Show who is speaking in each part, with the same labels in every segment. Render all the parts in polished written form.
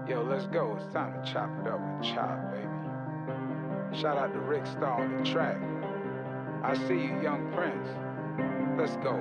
Speaker 1: Yo, let's go. It's time to chop it up with Chop, baby. Shout out to Rick Star on the track. I see you, young Prince. Let's go.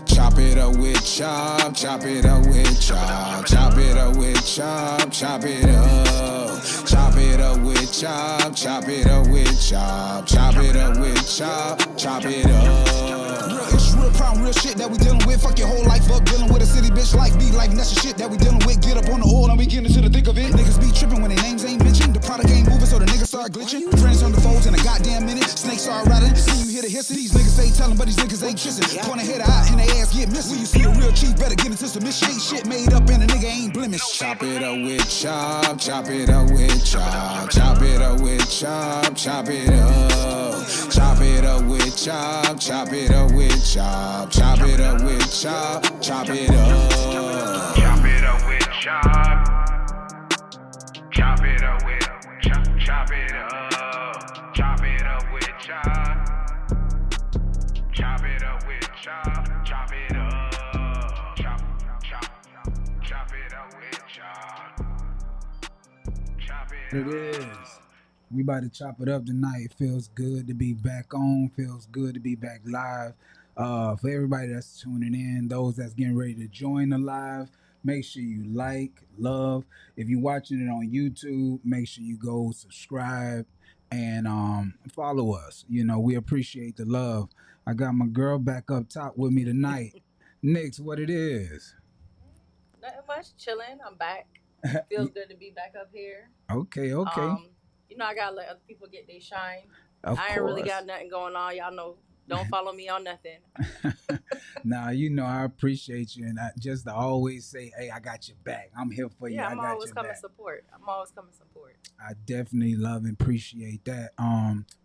Speaker 2: Chop it up with Chop, chop it up with Chop, chop it up with Chop, chop it up. Chop it up with Chop, chop it up with Chop, chop it up with Chop, chop it up. Real issue, real problem, real shit that we dealing with. Fuck your whole life up, dealing with a city bitch. Life be life, and that's the shit that we dealing with. Get up on the oil and we get into the thick of it. Niggas be tripping when their names ain't mentioned. The product ain't moving, so the niggas start glitching. Friends on the foes in a goddamn minute. Snakes start rattling. Then you hear the hissing. These niggas say telling, but these niggas ain't kissing. Point a head out and they ass get missing. When you see a real chief, better get into submission. Ain't shit made up and a nigga ain't blemished. Chop it up with Chop, chop it up with Chop, chop it up with Chop, chop it up. Chop it up with Chop, chop it up with Chop, chop it up with Chop, chop it up.
Speaker 1: Chop it up with Chop. Chop it up with Chop. Chop it up. Chop it up with Chop. Chop it up with Chop. Chop it up. Chop it up with Chop. Chop it up.
Speaker 3: It is. We about to chop it up tonight. It feels good to be back on. Feels good to be back live. For everybody that's tuning in, those that's getting ready to join the live, make sure you like, love. If you're watching it on YouTube, make sure you go subscribe and follow us. You know, we appreciate the love. I got my girl back up top with me tonight. Nix, what it is.
Speaker 4: Nothing much, chilling. I'm back. Feels good to be back up here.
Speaker 3: Okay, okay.
Speaker 4: I gotta let other people get their shine.
Speaker 3: Of
Speaker 4: I ain't really
Speaker 3: course.
Speaker 4: got nothing going on. Y'all know, don't follow me on nothing.
Speaker 3: Now you know I appreciate you, and I just to always say, "Hey, I got your back. I'm here for you.
Speaker 4: Yeah,
Speaker 3: I
Speaker 4: I'm
Speaker 3: got
Speaker 4: always
Speaker 3: your
Speaker 4: coming
Speaker 3: back."
Speaker 4: support. I'm always coming support.
Speaker 3: I definitely love and appreciate that.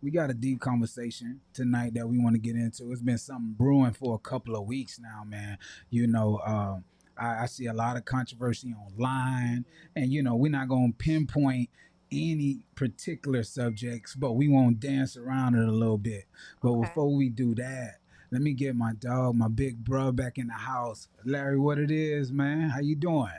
Speaker 3: We got a deep conversation tonight that we want to get into. It's been something brewing for a couple of weeks now, man. You know, I see a lot of controversy online, and you know, we're not gonna pinpoint any particular subjects, but we won't dance around it a little bit. But
Speaker 4: Okay.
Speaker 3: before we do that, let me get my dog, my big bro, back in the house. Larry, what it is, man? How you doing?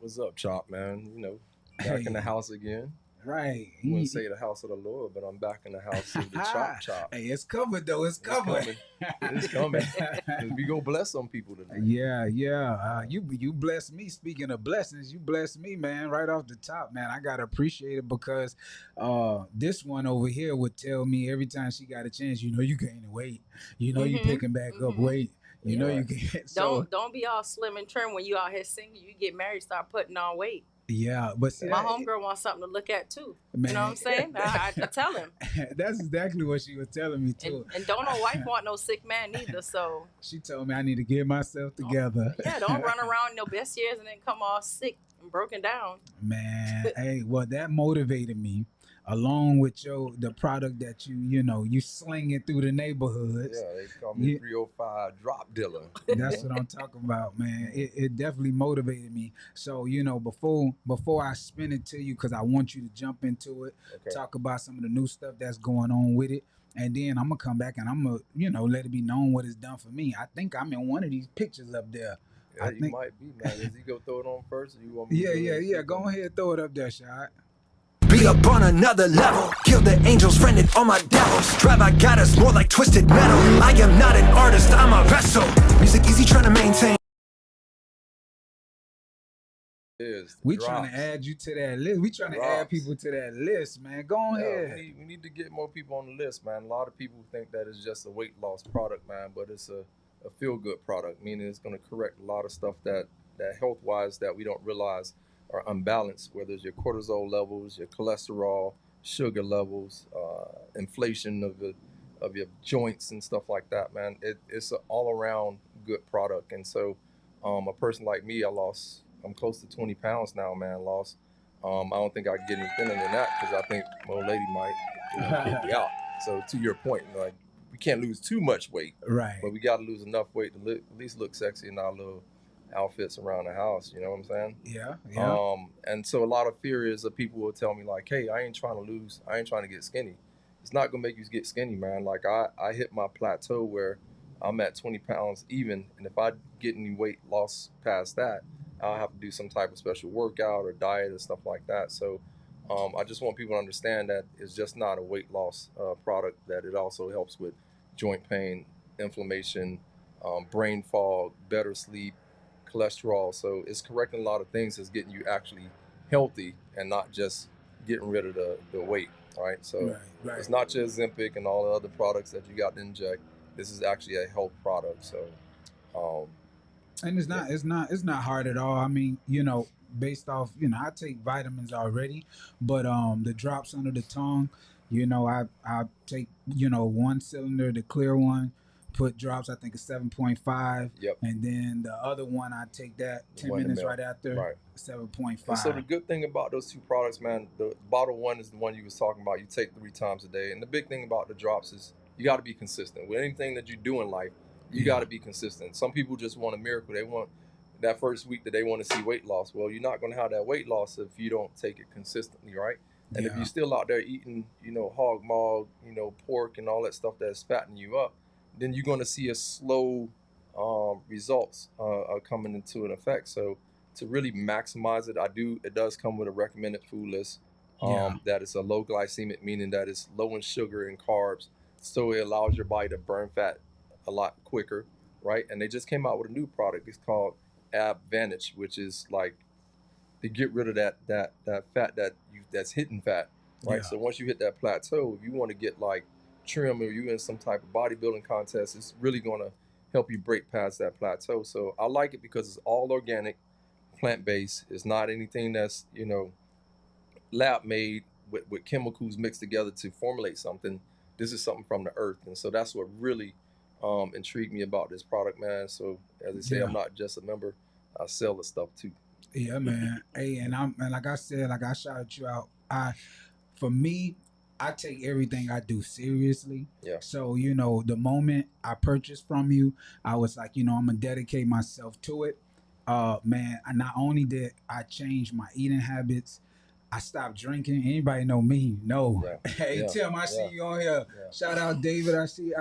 Speaker 5: What's up, Chop, man? You know, back in the
Speaker 3: Hey,
Speaker 5: house again.
Speaker 3: right.
Speaker 5: I wouldn't say the house of the Lord, but I'm back in the house of the Chop.
Speaker 3: Hey, it's covered though. It's
Speaker 5: It's
Speaker 3: covered.
Speaker 5: coming. It's coming. 'Cause we go bless some people tonight.
Speaker 3: Yeah, yeah. You blessed me. Speaking of blessings, you blessed me, man. Right off the top, man. I gotta appreciate it because this one over here would tell me every time she got a chance. You know, you gaining weight. You know, you
Speaker 4: Mhm.
Speaker 3: picking back up
Speaker 4: Mhm.
Speaker 3: weight. You know,
Speaker 4: Yeah.
Speaker 3: you
Speaker 5: Right.
Speaker 3: can. So
Speaker 4: Don't be all slim and trim when you out here singing. You get married, start putting on weight.
Speaker 3: yeah, but see
Speaker 4: My
Speaker 3: that,
Speaker 4: homegirl wants something to look at too. You know what
Speaker 3: man.
Speaker 4: I'm saying? I tell him.
Speaker 3: That's exactly what she was telling me
Speaker 4: And
Speaker 3: too.
Speaker 4: and don't no wife want no sick man neither. So
Speaker 3: She told me I need to get myself
Speaker 4: don't,
Speaker 3: together.
Speaker 4: yeah, don't run around in your best years and then come all sick and broken down.
Speaker 3: Man, hey, well, that motivated me, along with the product that you sling it through the neighborhoods.
Speaker 5: Yeah, they call me
Speaker 3: You,
Speaker 5: 305 drop dealer.
Speaker 3: that's what I'm talking about, man. It definitely motivated me. So before I spin it to you, because I want you to jump into it,
Speaker 5: Okay.
Speaker 3: talk about some of the new stuff that's going on with it. And then I'm gonna come back and I'm gonna, let it be known what it's done for me. I think I'm in one of these pictures up there.
Speaker 5: Yeah,
Speaker 3: I
Speaker 5: you
Speaker 3: think,
Speaker 5: might be, man. Is he go throw it on first, or you want me to
Speaker 3: yeah,
Speaker 5: go ahead
Speaker 3: yeah,
Speaker 5: and
Speaker 3: yeah.
Speaker 5: speak
Speaker 3: Go
Speaker 5: on it?
Speaker 3: ahead, throw it up there, shot.
Speaker 6: Be up on another level. Kill the angels, friended all my devils. Drive, I got us more like twisted metal. I am not an artist, I'm a vessel. Music easy trying to maintain.
Speaker 5: It is the
Speaker 3: We trying to
Speaker 5: drops.
Speaker 3: add you to that list. We trying to add
Speaker 5: Drops.
Speaker 3: people to that list, man. Go
Speaker 5: Yeah,
Speaker 3: ahead.
Speaker 5: we need to get more people on the list, man. A lot of people think that it's just a weight loss product, man, but it's a feel good product, meaning it's going to correct a lot of stuff that health wise that we don't realize are unbalanced, whether it's your cortisol levels, your cholesterol, sugar levels, inflation of your joints and stuff like that, man. It's an all around good product. And so, a person like me, I'm close to 20 pounds now, man, lost. I don't think I can get any thinner than that because I think my old lady might, kick me out. So to your point, like we can't lose too much weight,
Speaker 3: Right.
Speaker 5: but we got to lose enough weight to at least look sexy in our little outfits around the house. You know what I'm saying?
Speaker 3: Yeah, yeah.
Speaker 5: And so a lot of fear is that people will tell me like, "Hey, I ain't trying to get skinny." It's not gonna make you get skinny, man. Like I hit my plateau where I'm at 20 pounds even, and if I get any weight loss past that, I'll have to do some type of special workout or diet and stuff like that. So I just want people to understand that it's just not a weight loss product, that it also helps with joint pain, inflammation, brain fog, better sleep, cholesterol. So it's correcting a lot of things that's getting you actually healthy and not just getting rid of the weight. All right. So
Speaker 3: Right.
Speaker 5: it's not just Ozempic and all the other products that you got to inject. This is actually a health product. So um,
Speaker 3: And it's
Speaker 5: yeah,
Speaker 3: not hard at all. I mean, based off, I take vitamins already, but the drops under the tongue, I take, one cylinder, the clear one, put drops, I think it's 7.5,
Speaker 5: yep,
Speaker 3: and then the other one I take that
Speaker 5: the
Speaker 3: 10
Speaker 5: one in the
Speaker 3: minutes
Speaker 5: milk.
Speaker 3: right after,
Speaker 5: Right. And so the
Speaker 3: 7.5.
Speaker 5: good thing about those two products, man, the bottle one is the one you was talking about. You take 3 times a day, and the big thing about the drops is you got to be consistent with anything that you do in life. You got
Speaker 3: Yeah.
Speaker 5: to be consistent. Some people just want a miracle. They want that first week that they want to see weight loss. Well, you're not going to have that weight loss if you don't take it consistently, right? And if
Speaker 3: Yeah.
Speaker 5: you're still out there eating, hog maw, pork and all that stuff that's fattening you up, then you're going to see a slow results coming into an effect. So to really maximize it, it does come with a recommended food list.
Speaker 3: Yeah.
Speaker 5: That is a low glycemic, meaning that it's low in sugar and carbs, so it allows your body to burn fat a lot quicker, right? And they just came out with a new product. It's called Advantage, which is like to get rid of that fat that's hidden fat, right?
Speaker 3: Yeah.
Speaker 5: So once you hit that plateau, if you want to get like trim or you in some type of bodybuilding contest, it's really going to help you break past that plateau. So I like it because it's all organic, plant based. It's not anything that's lab made with chemicals mixed together to formulate something. This is something from the earth, and so that's what really intrigued me about this product, man. So as I say,
Speaker 3: Yeah.
Speaker 5: I'm not just a member; I sell the stuff too.
Speaker 3: Yeah, man. Hey, and like I said, like I shouted you out. For me, I take everything I do seriously.
Speaker 5: Yeah,
Speaker 3: So, the moment I purchased from you, I was like, I'm gonna dedicate myself to it. Man, I not only did I change my eating habits, I stopped drinking. Anybody know me? No.
Speaker 5: yeah,
Speaker 3: Hey
Speaker 5: yeah,
Speaker 3: Tim, I see
Speaker 5: yeah,
Speaker 3: you on here.
Speaker 5: yeah.
Speaker 3: Shout out David. I see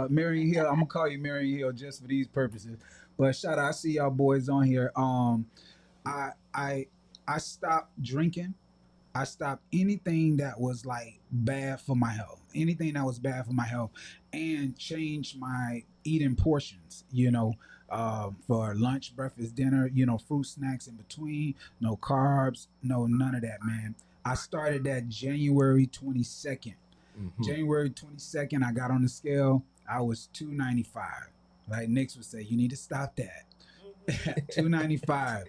Speaker 3: Marion Hill. I'm gonna call you Marion Hill just for these purposes. But shout out, I see y'all boys on here. I I I stopped drinking. I stopped anything that was like bad for my health, anything that was bad for my health, and changed my eating portions. For lunch, breakfast, dinner. Fruit snacks in between, no carbs, no none of that, man. I started that January 22nd.
Speaker 5: Mm-hmm.
Speaker 3: January 22nd, I got on the scale. I was 295. Like Nix would say, you need to stop that. 295.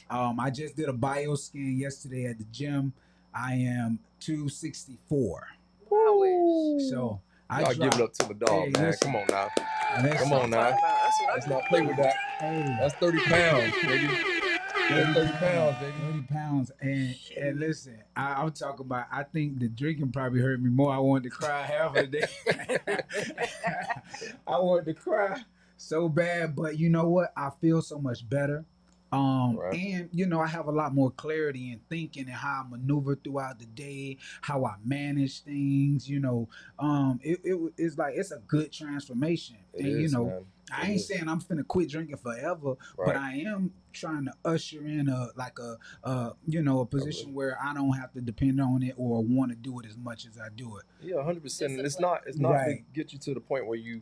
Speaker 3: I just did a bio scan yesterday at the gym. I am 264.
Speaker 4: I wish.
Speaker 3: So I
Speaker 5: Y'all give it up
Speaker 3: dropped.
Speaker 5: to my dog,
Speaker 3: Hey,
Speaker 5: man.
Speaker 3: listen,
Speaker 5: Come on now.
Speaker 3: listen.
Speaker 5: Come on now.
Speaker 4: That's what
Speaker 5: Let's
Speaker 4: I
Speaker 5: not play with that.
Speaker 3: Hey,
Speaker 5: That's 30 pounds, baby. That's 30 pounds, baby.
Speaker 3: 30 pounds. And
Speaker 4: Shit.
Speaker 3: listen, I'm talking about, I think the drinking probably hurt me more. I wanted to cry half of the day. I wanted to cry so bad, but you know what? I feel so much better.
Speaker 5: Right.
Speaker 3: And I have a lot more clarity in thinking and how I maneuver throughout the day, how I manage things. It's like it's a good transformation.
Speaker 5: It
Speaker 3: And
Speaker 5: is, man.
Speaker 3: I
Speaker 5: It
Speaker 3: ain't
Speaker 5: is.
Speaker 3: saying I'm finna quit drinking forever, but
Speaker 5: Right.
Speaker 3: I am trying to usher in a position where I don't have to depend on it or want to do it as much as I do it.
Speaker 5: Yeah, 100%. And it's
Speaker 4: Discipline.
Speaker 5: not to
Speaker 3: Right.
Speaker 5: get you to the point where you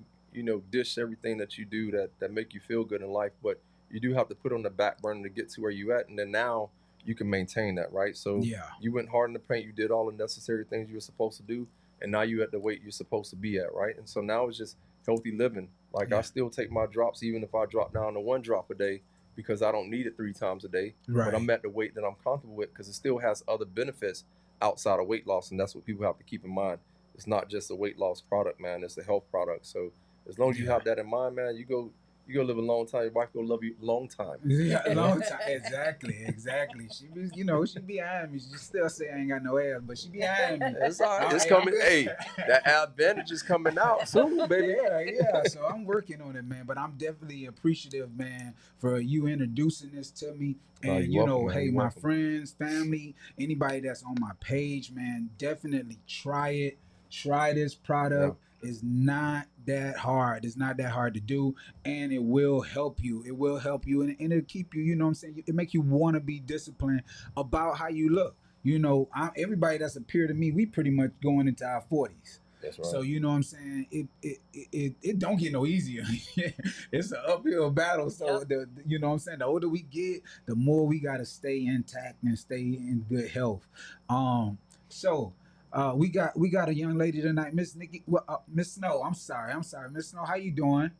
Speaker 5: dish everything that you do that make you feel good in life, but you do have to put on the back burner to get to where you at, and then now you can maintain that, right? So
Speaker 3: Yeah.
Speaker 5: you went hard in the paint, you did all the necessary things you were supposed to do, and now you at the weight you're supposed to be at, right? And so now it's just healthy living. Like I
Speaker 3: Yeah.
Speaker 5: still take my drops even if I drop down to 1 drop a day because I don't need it 3 times a day.
Speaker 3: Right.
Speaker 5: But I'm at the weight that I'm comfortable with because it still has other benefits outside of weight loss, and that's what people have to keep in mind. It's not just a weight loss product, man. It's a health product. So as long as you
Speaker 3: Yeah.
Speaker 5: have that in mind, man, you go live a long time. Your wife gonna love you a long time.
Speaker 3: Yeah, a long time. Exactly. She be, she behind me. She still say I ain't got no ass, but she behind me.
Speaker 5: It's all right. It's
Speaker 3: Hey,
Speaker 5: coming.
Speaker 3: I'm-
Speaker 5: Hey, that advantage is coming out soon, baby.
Speaker 3: Yeah. So I'm working on it, man. But I'm definitely appreciative, man, for you introducing this to me.
Speaker 5: Oh,
Speaker 3: And
Speaker 5: you're welcome, man.
Speaker 3: hey,
Speaker 5: You're
Speaker 3: my
Speaker 5: welcome.
Speaker 3: friends, family, anybody that's on my page, man, definitely try it. Try this product. is not that hard. It's not that hard to do, and it will help you. It will help you, and it'll keep you. You know what I'm saying? It make you want to be disciplined about how you look. You know, everybody that's a peer to me, we pretty much going into our 40s.
Speaker 5: That's right.
Speaker 3: So you know what I'm saying? It don't get no easier. It's an uphill battle. So
Speaker 4: Yep.
Speaker 3: you know what I'm saying? The older we get, the more we gotta stay intact and stay in good health. So we got a young lady tonight, Miss Nikki, Miss Snow. I'm sorry, Miss Snow. How you doing?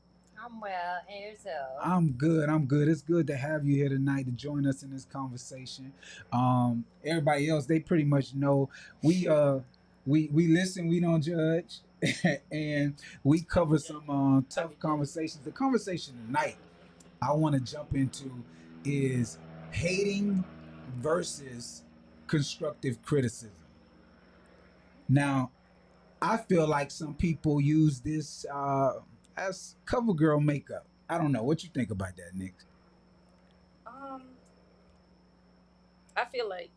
Speaker 4: I'm well, and yourself?
Speaker 3: I'm good. I'm good. It's good to have you here tonight to join us in this conversation. Everybody else, they pretty much know we we listen, we don't judge, and we cover some tough conversations. The conversation tonight I want to jump into is hating versus constructive criticism. Now, I feel like some people use this as cover girl makeup. I don't know what you think about that, Nick.
Speaker 4: Um, I feel like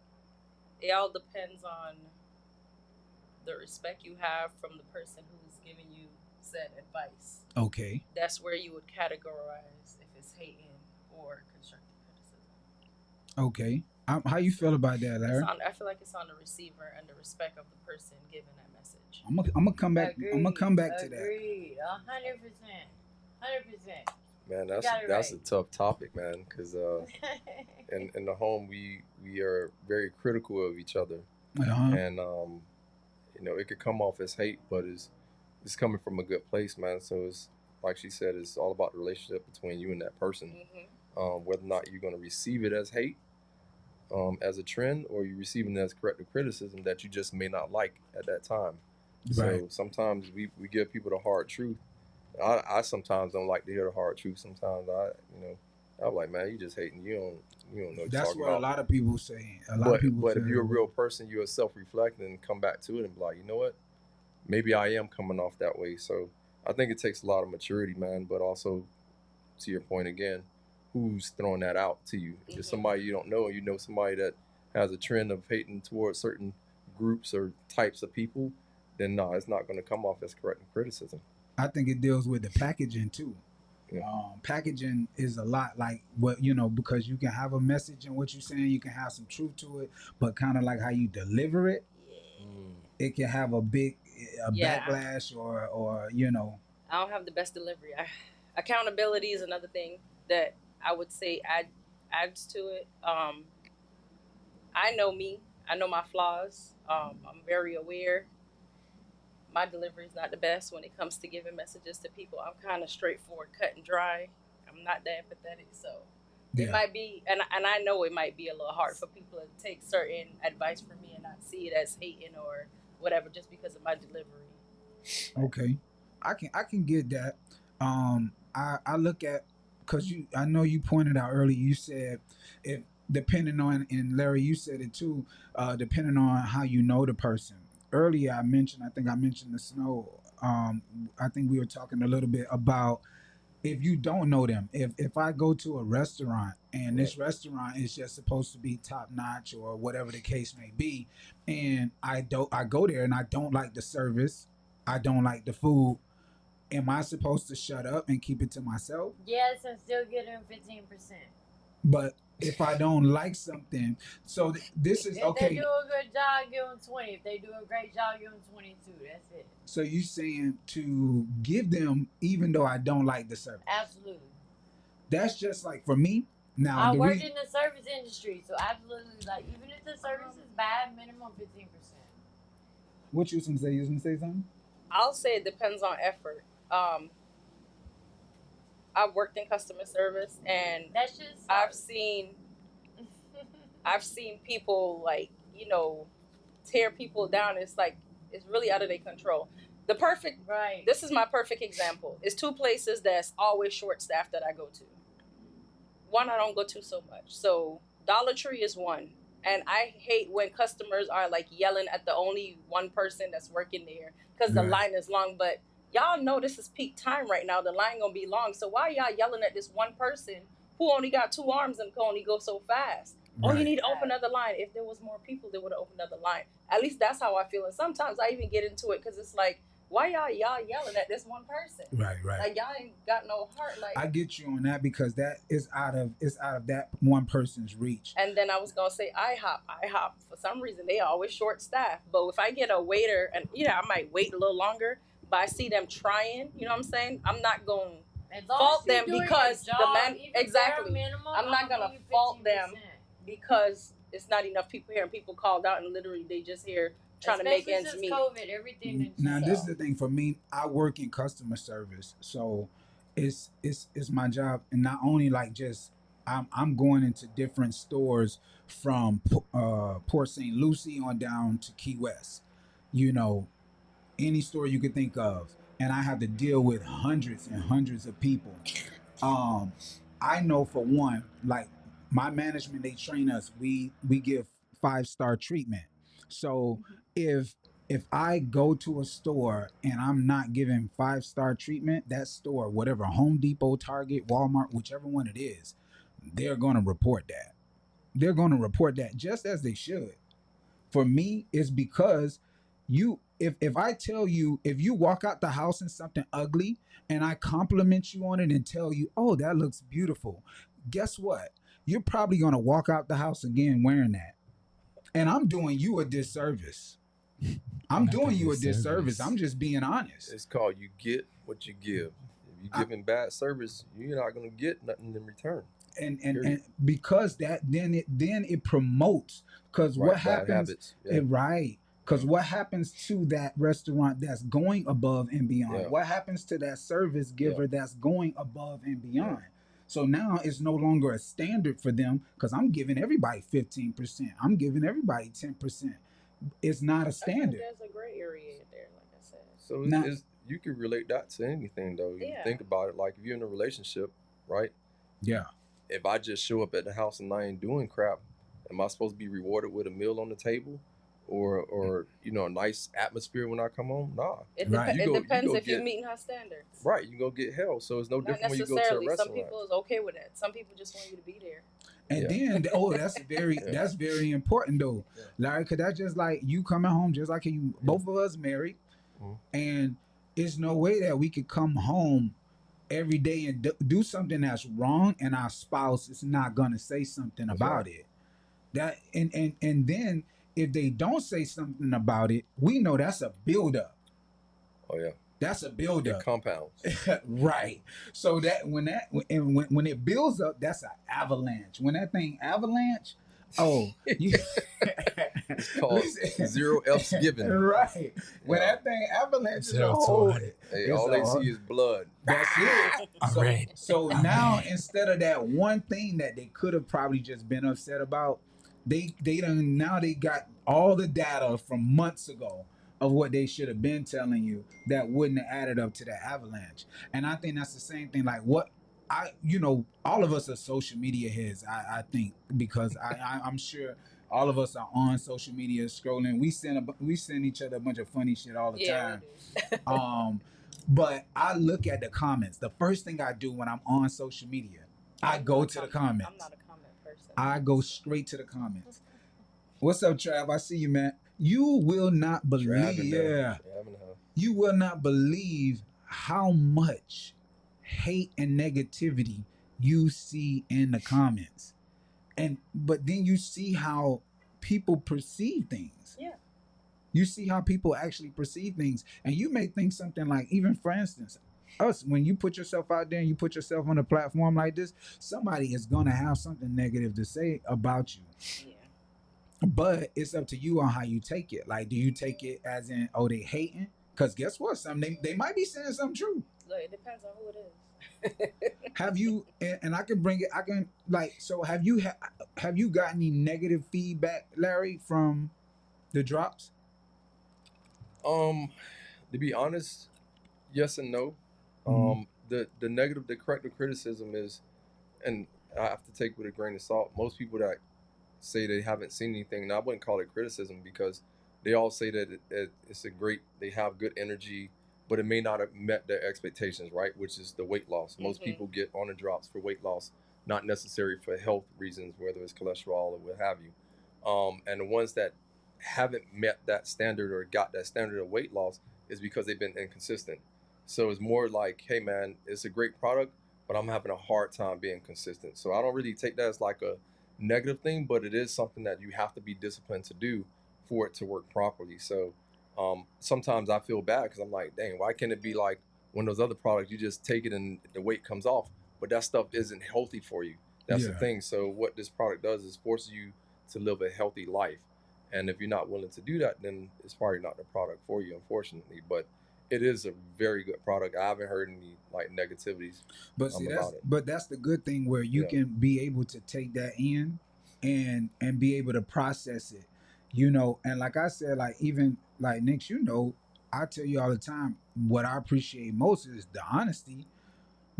Speaker 4: it all depends on the respect you have from the person who's giving you said advice.
Speaker 3: Okay,
Speaker 4: That's where you would categorize if it's hating or constructive criticism.
Speaker 3: okay. How you feel about that,
Speaker 4: It's
Speaker 3: Larry?
Speaker 4: on. I feel like it's on the receiver and the respect of the person giving that message.
Speaker 3: I'm gonna come back. I'm gonna come back to that.
Speaker 7: Agreed. 100%. 100%.
Speaker 5: Man,
Speaker 7: got it
Speaker 5: that's
Speaker 7: right.
Speaker 5: a tough topic, man, because in the home we are very critical of each other,
Speaker 3: Uh-huh.
Speaker 5: and it could come off as hate, but it's coming from a good place, man. So it's like she said, it's all about the relationship between you and that person. Whether or not you're going to receive it as hate, as a trend, or you're receiving it as corrective criticism that you just may not like at that time.
Speaker 3: Right.
Speaker 5: So sometimes we give people the hard truth. I sometimes don't like to hear the hard truth. Sometimes I'm like, man, you just hating. You don't know what you're
Speaker 3: That's
Speaker 5: talking
Speaker 3: what a
Speaker 5: about.
Speaker 3: lot of people say. A lot
Speaker 5: But
Speaker 3: of people.
Speaker 5: but
Speaker 3: say
Speaker 5: if you're a real person, you're self-reflecting and come back to it and be like, you know what? Maybe I am coming off that way. So I think it takes a lot of maturity, man. But also, to your point again, who's throwing that out to you? If it's somebody you don't know, and you know somebody that has a trend of hating towards certain groups or types of people, then no, it's not going to come off as corrective criticism.
Speaker 3: I think it deals with the packaging too.
Speaker 5: Yeah.
Speaker 3: Packaging is a lot like what because you can have a message in what you're saying, you can have some truth to it, but kind of like how you deliver it, it can have a big
Speaker 4: Yeah.
Speaker 3: backlash or
Speaker 4: I don't have the best delivery. Accountability is another thing that I would say adds to it. I know me. I know my flaws. I'm very aware. My delivery is not the best when it comes to giving messages to people. I'm kind of straightforward, cut and dry. I'm not that empathetic, so it
Speaker 3: Yeah.
Speaker 4: might be, and I know it might be a little hard for people to take certain advice from me and not see it as hating or whatever just because of my delivery.
Speaker 3: Okay, I can get that. I look at because I know you pointed out earlier. You said if depending on, and Larry, you said it too. Depending on how you know the person. Earlier, I think I mentioned the snow. I think we were talking a little bit about if you don't know them. If I go to a restaurant and this restaurant is just supposed to be top notch or whatever the case may be, and I go there and I don't like the service, I don't like the food, am I supposed to shut up and keep it to myself?
Speaker 7: Yes, and still get them 15%.
Speaker 3: But if I don't like something, so this is
Speaker 7: If
Speaker 3: okay.
Speaker 7: they do a good job, give them 20. If they do a great job, give them 22. That's it.
Speaker 3: So you saying to give them even though I don't like the service?
Speaker 7: Absolutely.
Speaker 3: That's just like for me. Now
Speaker 7: I
Speaker 3: the
Speaker 7: work in the service industry, so absolutely, like even if the service is bad, minimum 15%.
Speaker 3: what you was gonna say? You was gonna say something?
Speaker 4: I'll say it depends on effort. I've worked in customer service, and
Speaker 7: That's just
Speaker 4: I've seen people tear people down. It's like it's really out of their control.
Speaker 7: right.
Speaker 4: This is my perfect example. It's two places that's always short staffed that I go to. One I don't go to so much. So Dollar Tree is one. And I hate when customers are like yelling at the only one person that's working there because the
Speaker 3: Right.
Speaker 4: line is long. But y'all know this is peak time right now. The line gonna be long. So why y'all yelling at this one person who only got two arms and can only go so fast? Oh, you
Speaker 3: Right.
Speaker 4: need to open another line. If there was more people, they would have opened another line. At least that's how I feel. And sometimes I even get into it because it's like why y'all yelling at this one person?
Speaker 3: Right, right.
Speaker 4: Like y'all ain't got no heart. Like,
Speaker 3: I get you on that because that is out of that one person's reach.
Speaker 4: and then I was gonna say IHOP. For some reason, they always short staffed. But if I get a waiter, and I might wait a little longer, but I see them trying. You know what I'm saying? I'm not going
Speaker 7: As
Speaker 4: to
Speaker 7: long
Speaker 4: fault
Speaker 7: as you
Speaker 4: them
Speaker 7: doing
Speaker 4: because
Speaker 7: your
Speaker 4: the
Speaker 7: job,
Speaker 4: man
Speaker 7: even
Speaker 4: exactly.
Speaker 7: bare minimum,
Speaker 4: I'm not
Speaker 7: I'ma
Speaker 4: gonna
Speaker 7: give you
Speaker 4: fault them
Speaker 7: 15%.
Speaker 4: because it's not enough people here, and people called out, and literally they just here trying to make
Speaker 7: Especially
Speaker 4: ends
Speaker 7: since
Speaker 4: meet.
Speaker 7: COVID, everything is
Speaker 3: Now
Speaker 7: just
Speaker 3: this is the thing for me. I work in customer service, so it's my job, and not only like just I'm going into different stores from Port St. Lucie on down to Key West. You know, any store you could think of, and I have to deal with hundreds and hundreds of people. Um, I know for one, like my management, they train us. We give 5-star treatment. So if I go to a store and I'm not giving 5-star treatment, that store, whatever Home Depot, Target, Walmart, whichever one it is, they're gonna report that. They're gonna report that just as they should. For me, it's because you if I tell you, if you walk out the house in something ugly and I compliment you on it and tell you, oh, that looks beautiful, guess what? You're probably gonna walk out the house again wearing that. And I'm doing you a disservice. I'm
Speaker 8: Not a
Speaker 3: doing you a disservice.
Speaker 8: disservice.
Speaker 3: I'm just being honest.
Speaker 5: It's called you get what you give. If you
Speaker 3: I,
Speaker 5: giving bad service, you're not gonna get nothing in return.
Speaker 3: and
Speaker 5: Period.
Speaker 3: because that then it promotes, because what
Speaker 5: Right, bad
Speaker 3: happens
Speaker 5: habits. Yeah,
Speaker 3: right, because
Speaker 5: yeah,
Speaker 3: what happens to that restaurant that's going above and beyond,
Speaker 5: yeah,
Speaker 3: what happens to that service
Speaker 5: yeah,
Speaker 3: giver that's going above and
Speaker 5: yeah.
Speaker 3: beyond. So now it's no longer a standard for them because I'm giving everybody 15%, I'm giving everybody 10%. It's not a
Speaker 4: I feel like
Speaker 3: standard.
Speaker 4: there's a gray area there. Like I said,
Speaker 5: So
Speaker 3: Now
Speaker 5: you can relate that to anything though. If you
Speaker 4: yeah.
Speaker 5: think about it, like if you're in a relationship, right?
Speaker 3: yeah,
Speaker 5: If I just show up at the house and I ain't doing crap, am I supposed to be rewarded with a meal on the table, or a nice atmosphere when I come home? Nah,
Speaker 3: right,
Speaker 4: It
Speaker 5: you
Speaker 4: depends
Speaker 5: go
Speaker 4: if you're
Speaker 5: get
Speaker 4: meeting her standards.
Speaker 5: right. You go get hell. So it's no
Speaker 4: Not
Speaker 5: different when you go to a
Speaker 4: necessarily. Some
Speaker 5: restaurant.
Speaker 4: people is okay with that. Some people just want you to be there.
Speaker 3: and
Speaker 5: Yeah,
Speaker 3: then
Speaker 5: yeah,
Speaker 3: that's very important though,
Speaker 5: yeah.
Speaker 3: Larry, because that's just like you coming home, just like you,
Speaker 5: Yeah.
Speaker 3: both of us married.
Speaker 5: Mhm.
Speaker 3: And it's no way that we could come home every day and do something that's wrong and our spouse is not going to say something
Speaker 5: That's right.
Speaker 3: about it. That and then if they don't say something about it, we know that's a buildup.
Speaker 5: Oh yeah.
Speaker 3: That's a
Speaker 5: It
Speaker 3: buildup.
Speaker 5: compounds.
Speaker 3: Right. So that when it builds up, that's an avalanche. When that thing avalanche, oh, you
Speaker 5: It's called
Speaker 3: listen,
Speaker 5: zero F's given.
Speaker 3: right. When
Speaker 5: Yeah.
Speaker 3: that thing avalanche is a
Speaker 8: Zero to
Speaker 3: whole,
Speaker 8: 100.
Speaker 5: Hey,
Speaker 3: it's
Speaker 5: all they
Speaker 3: a
Speaker 5: see is blood.
Speaker 3: that's it.
Speaker 8: I'm
Speaker 3: So
Speaker 8: red.
Speaker 3: so
Speaker 8: I'm
Speaker 3: now
Speaker 8: red.
Speaker 3: instead of that one thing that they could have probably just been upset about, they done now they got all the data from months ago of what they should have been telling you that wouldn't have added up to that avalanche. And I think that's the same thing. Like what all of us are social media heads. I think because I'm sure all of us are on social media scrolling. We send each other a bunch of funny shit all the
Speaker 4: Yeah, we
Speaker 3: time.
Speaker 4: do.
Speaker 3: Um, but I look at the comments. The first thing I do when I'm on social media, I go to the
Speaker 4: I'm
Speaker 3: comments.
Speaker 4: not a comment person.
Speaker 3: I go straight to the comments. What's up, Trav? I see you, man. You will not believe,
Speaker 5: Driving now.
Speaker 3: yeah,
Speaker 5: Driving now.
Speaker 3: you will not believe how much hate and negativity you see in the comments. And but then you see how people perceive things.
Speaker 4: Yeah.
Speaker 3: You see how people actually perceive things, and you may think something like, even for instance, us, when you put yourself out there and you put yourself on a platform like this, somebody is gonna have something negative to say about you.
Speaker 4: Yeah.
Speaker 3: But it's up to you on how you take it. Like, do you take it as in, oh, they hating? Because guess what? They might be saying something true.
Speaker 4: Look, it depends on who it is.
Speaker 3: Have you? And I can bring it. I can like. So have you got any negative feedback, Larry, from the drops?
Speaker 5: Um, to be honest, yes and no.
Speaker 3: Mhm.
Speaker 5: The negative, the corrective criticism is, and I have to take with a grain of salt. Most people that say they haven't seen anything, and I wouldn't call it criticism because they all say that it's a great, they have good energy, but it may not have met their expectations, right? Which is the weight loss. Most people get on the drops for weight loss, not necessary for health reasons, whether it's cholesterol or what have you. And the ones that haven't met that standard or got that standard of weight loss, is because they've been inconsistent. So it's more like, hey man, it's a great product, but I'm having a hard time being consistent. So I don't really take that as like a negative thing, but it is something that you have to be disciplined to do for it to work properly. So sometimes I feel bad because I'm like, dang, why can't it be like one of those other products? You just take it and the weight comes off, but that stuff isn't healthy for you. That's the
Speaker 3: Yeah.
Speaker 5: thing. So what this product does is forces you to live a healthy life. And if you're not willing to do that, then it's probably not the product for you, unfortunately. But it is a very good product. I haven't heard any like negativities
Speaker 3: But see,
Speaker 5: about it.
Speaker 3: that's the good thing where you
Speaker 5: Yeah.
Speaker 3: can be able to take that in and be able to process it, you know. And like I said, like even like Nick, you know, I tell you all the time, what I appreciate most is the honesty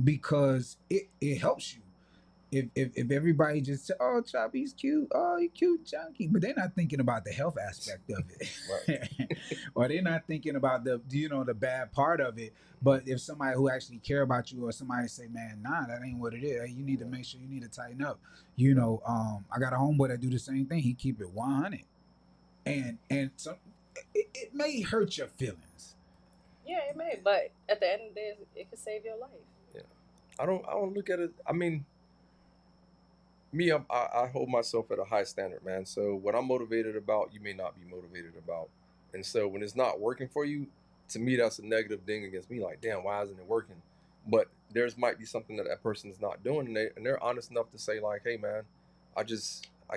Speaker 3: because it helps you. If everybody just say, oh, Choppy's cute, oh, you cute, chunky, but they're not thinking about the health aspect of it, or they're not thinking about the the bad part of it. But if somebody who actually care about you, or somebody say, man, nah, that ain't what it is. Hey, you need to make sure you need to tighten up. You know, I got a homeboy that do the same thing. He keep it 100, and some it may hurt your feelings.
Speaker 4: Yeah, it may, but at the end of the day, it could save your life.
Speaker 5: Yeah. I don't look at it. I mean, me, I hold myself at a high standard, man. So what I'm motivated about, you may not be motivated about. And so when it's not working for you, to me, that's a negative thing against me. Like, damn, why isn't it working? But there's might be something that that person is not doing, and they're honest enough to say like, hey, man, I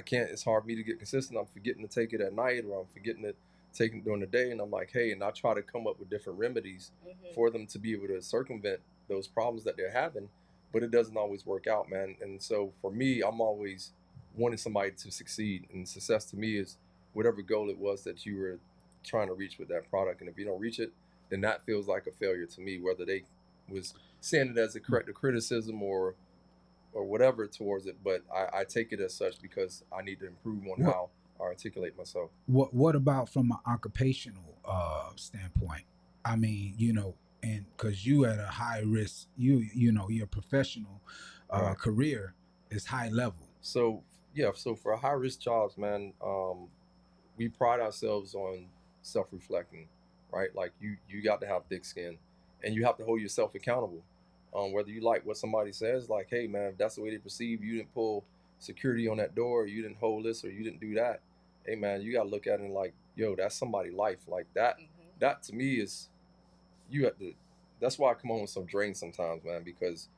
Speaker 5: can't. It's hard for me to get consistent. I'm forgetting to take it at night, or I'm forgetting to take it during the day. And I'm like, hey, and I try to come up with different remedies for them to be able to circumvent those problems that they're having, but it doesn't always work out, man. And so for me, I'm always wanting somebody to succeed, and success to me is whatever goal it was that you were trying to reach with that product. And if you don't reach it, then that feels like a failure to me, whether they was saying it as a corrective criticism or whatever towards it. But I take it as such because I need to improve on how I articulate myself.
Speaker 3: What about from an occupational standpoint? I mean, you know, and because you at a high risk, you know, your professional
Speaker 5: Right.
Speaker 3: career is high level.
Speaker 5: So yeah, so for high risk jobs, man, we pride ourselves on self-reflecting, right? Like you got to have thick skin, and you have to hold yourself accountable. Whether you like what somebody says, like, hey man, if that's the way they perceive you, didn't pull security on that door, or you didn't hold this, or you didn't do that. Hey man, you got to look at it and like, yo, that's somebody's life. Like that. That to me is you have to. That's why I come home with some drain sometimes, man, because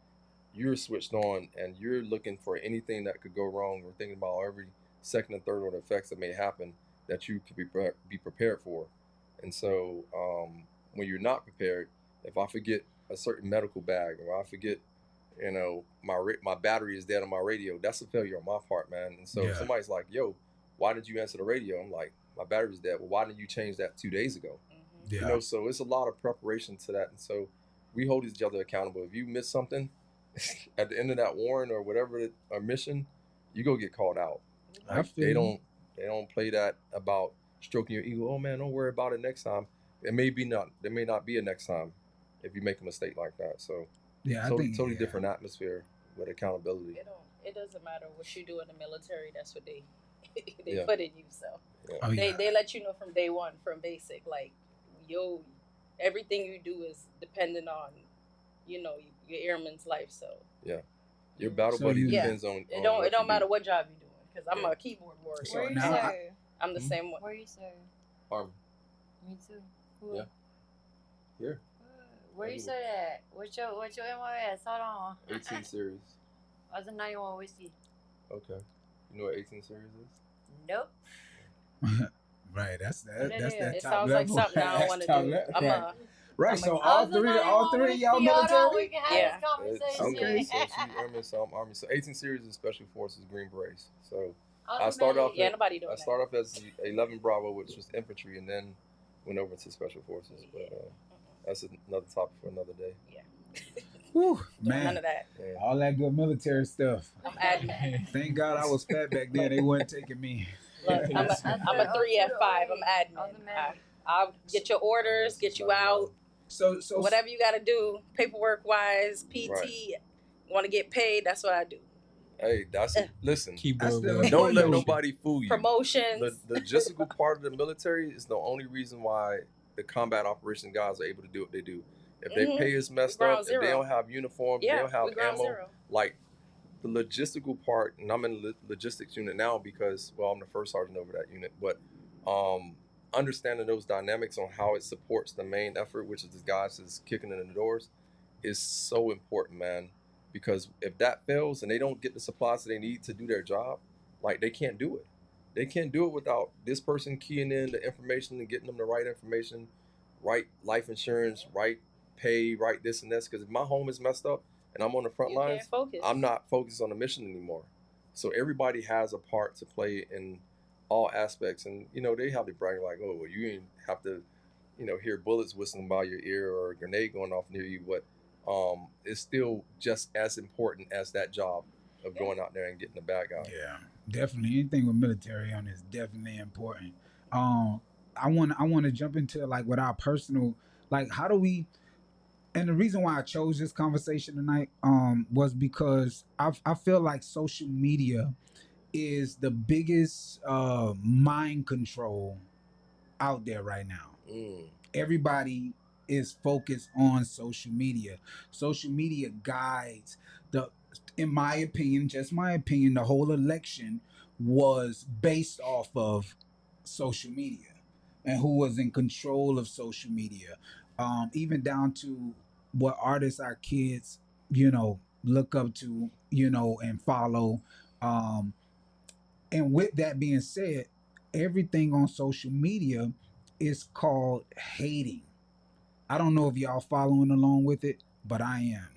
Speaker 5: you're switched on and you're looking for anything that could go wrong or thinking about every second and third order effects that may happen that you could be prepared for. And so when you're not prepared, if I forget a certain medical bag or I forget, you know, my battery is dead on my radio, that's a failure on my part, man. And so if somebody's like, yo, why did you answer the radio? I'm like, my battery's dead. Well, why didn't you change that 2 days ago?
Speaker 3: Yeah.
Speaker 5: You know, so it's a lot of preparation to that. And so we hold each other accountable. If you miss something, at the end of that warrant or whatever or mission, you go get called out. Like they don't play that about stroking your ego. Oh man, don't worry about it next time. There may not be a next time if you make a mistake like that. So
Speaker 3: yeah, I think
Speaker 5: totally different atmosphere with accountability.
Speaker 4: It doesn't matter what you do in the military. That's what they
Speaker 5: Yeah.
Speaker 4: put in you. So
Speaker 3: Oh, yeah.
Speaker 4: they let you know from day one, from basic, like everything you do is dependent on your airman's life. So
Speaker 5: yeah, your battle buddy depends on
Speaker 4: it don't matter what job you're doing, because I'm a keyboard warrior.
Speaker 7: Where you
Speaker 3: now
Speaker 7: serve?
Speaker 4: I'm the same one.
Speaker 7: Where you serve?
Speaker 5: Army.
Speaker 7: Me too. Cool.
Speaker 5: Yeah. Here.
Speaker 7: Where you serve at? What's your MOS? Hold on.
Speaker 5: 18 series.
Speaker 7: I was a 91 whiskey.
Speaker 5: Okay. You know what 18 series is?
Speaker 7: Nope.
Speaker 3: Right, that's
Speaker 7: What
Speaker 3: that. That's
Speaker 7: it
Speaker 3: that
Speaker 7: is?
Speaker 4: It
Speaker 3: top
Speaker 4: sounds
Speaker 3: level.
Speaker 4: like something I don't
Speaker 3: That's
Speaker 4: want to
Speaker 3: top
Speaker 4: do.
Speaker 3: level. Right, so
Speaker 7: I
Speaker 3: all
Speaker 7: was a
Speaker 3: three
Speaker 7: 91
Speaker 3: of y'all
Speaker 7: whiskey. Hold on, we
Speaker 3: military.
Speaker 7: can have
Speaker 4: Yeah.
Speaker 7: this conversation.
Speaker 5: Okay, so she Army, so I'm Army. So 18 series is Special Forces Green Berets. So I
Speaker 7: was a
Speaker 5: started
Speaker 7: medic.
Speaker 5: off.
Speaker 4: nobody doing
Speaker 5: I started off as the 11 Bravo, which was infantry, and then went over to Special Forces. But that's another topic for another day.
Speaker 3: Whew,
Speaker 4: Doing
Speaker 3: man,
Speaker 4: none of that.
Speaker 5: Yeah.
Speaker 3: all that good military stuff.
Speaker 4: I'm admin.
Speaker 3: Thank God I was fat back then. They wasn't taking me.
Speaker 4: Look, I'm a 3 at 5. I'm admin.
Speaker 7: I was a medic.
Speaker 4: I'll get your orders, get you out,
Speaker 3: So
Speaker 4: whatever you got to do, paperwork wise, PT.
Speaker 5: Right.
Speaker 4: Want to get paid? That's what I do.
Speaker 5: Hey, listen.
Speaker 3: That's the
Speaker 5: Don't let
Speaker 3: important.
Speaker 5: nobody fool you.
Speaker 4: Promotions.
Speaker 5: The logistical part of the military is the only reason why the combat operations guys are able to do what they do. If
Speaker 4: Mm-hmm.
Speaker 5: they pay is messed up, if they don't have uniforms, they don't have ammo, like the logistical part, and I'm in the logistics unit now because, well, I'm the first sergeant over that unit, but understanding those dynamics on how it supports the main effort, which is the guys that's kicking in the doors, is so important, man. Because if that fails and they don't get the supplies they need to do their job, like they can't do it. They can't do it without this person keying in the information and getting them the right information, right life insurance, right pay, right this and this. Because if my home is messed up and I'm on the front lines, I'm not focused on the mission anymore. So everybody has a part to play in all aspects. And, you know, they have to brag like, oh, well, you didn't have to, you know, hear bullets whistling by your ear or a grenade going off near you. But it's still just as important as that job of going out there and getting the bad guy.
Speaker 3: Yeah, definitely. Anything with military on is definitely important. I want to jump into like with our personal, like how do we, and the reason why I chose this conversation tonight was because I feel like social media is the biggest mind control out there right now. Everybody is focused on social media. Social media guides the, in my opinion, just my opinion, the whole election was based off of social media and who was in control of social media. Even down to what artists our kids, you know, look up to, you know, and follow. Um, and with that being said, everything on social media is called hating. I don't know if y'all following along with it, but I am.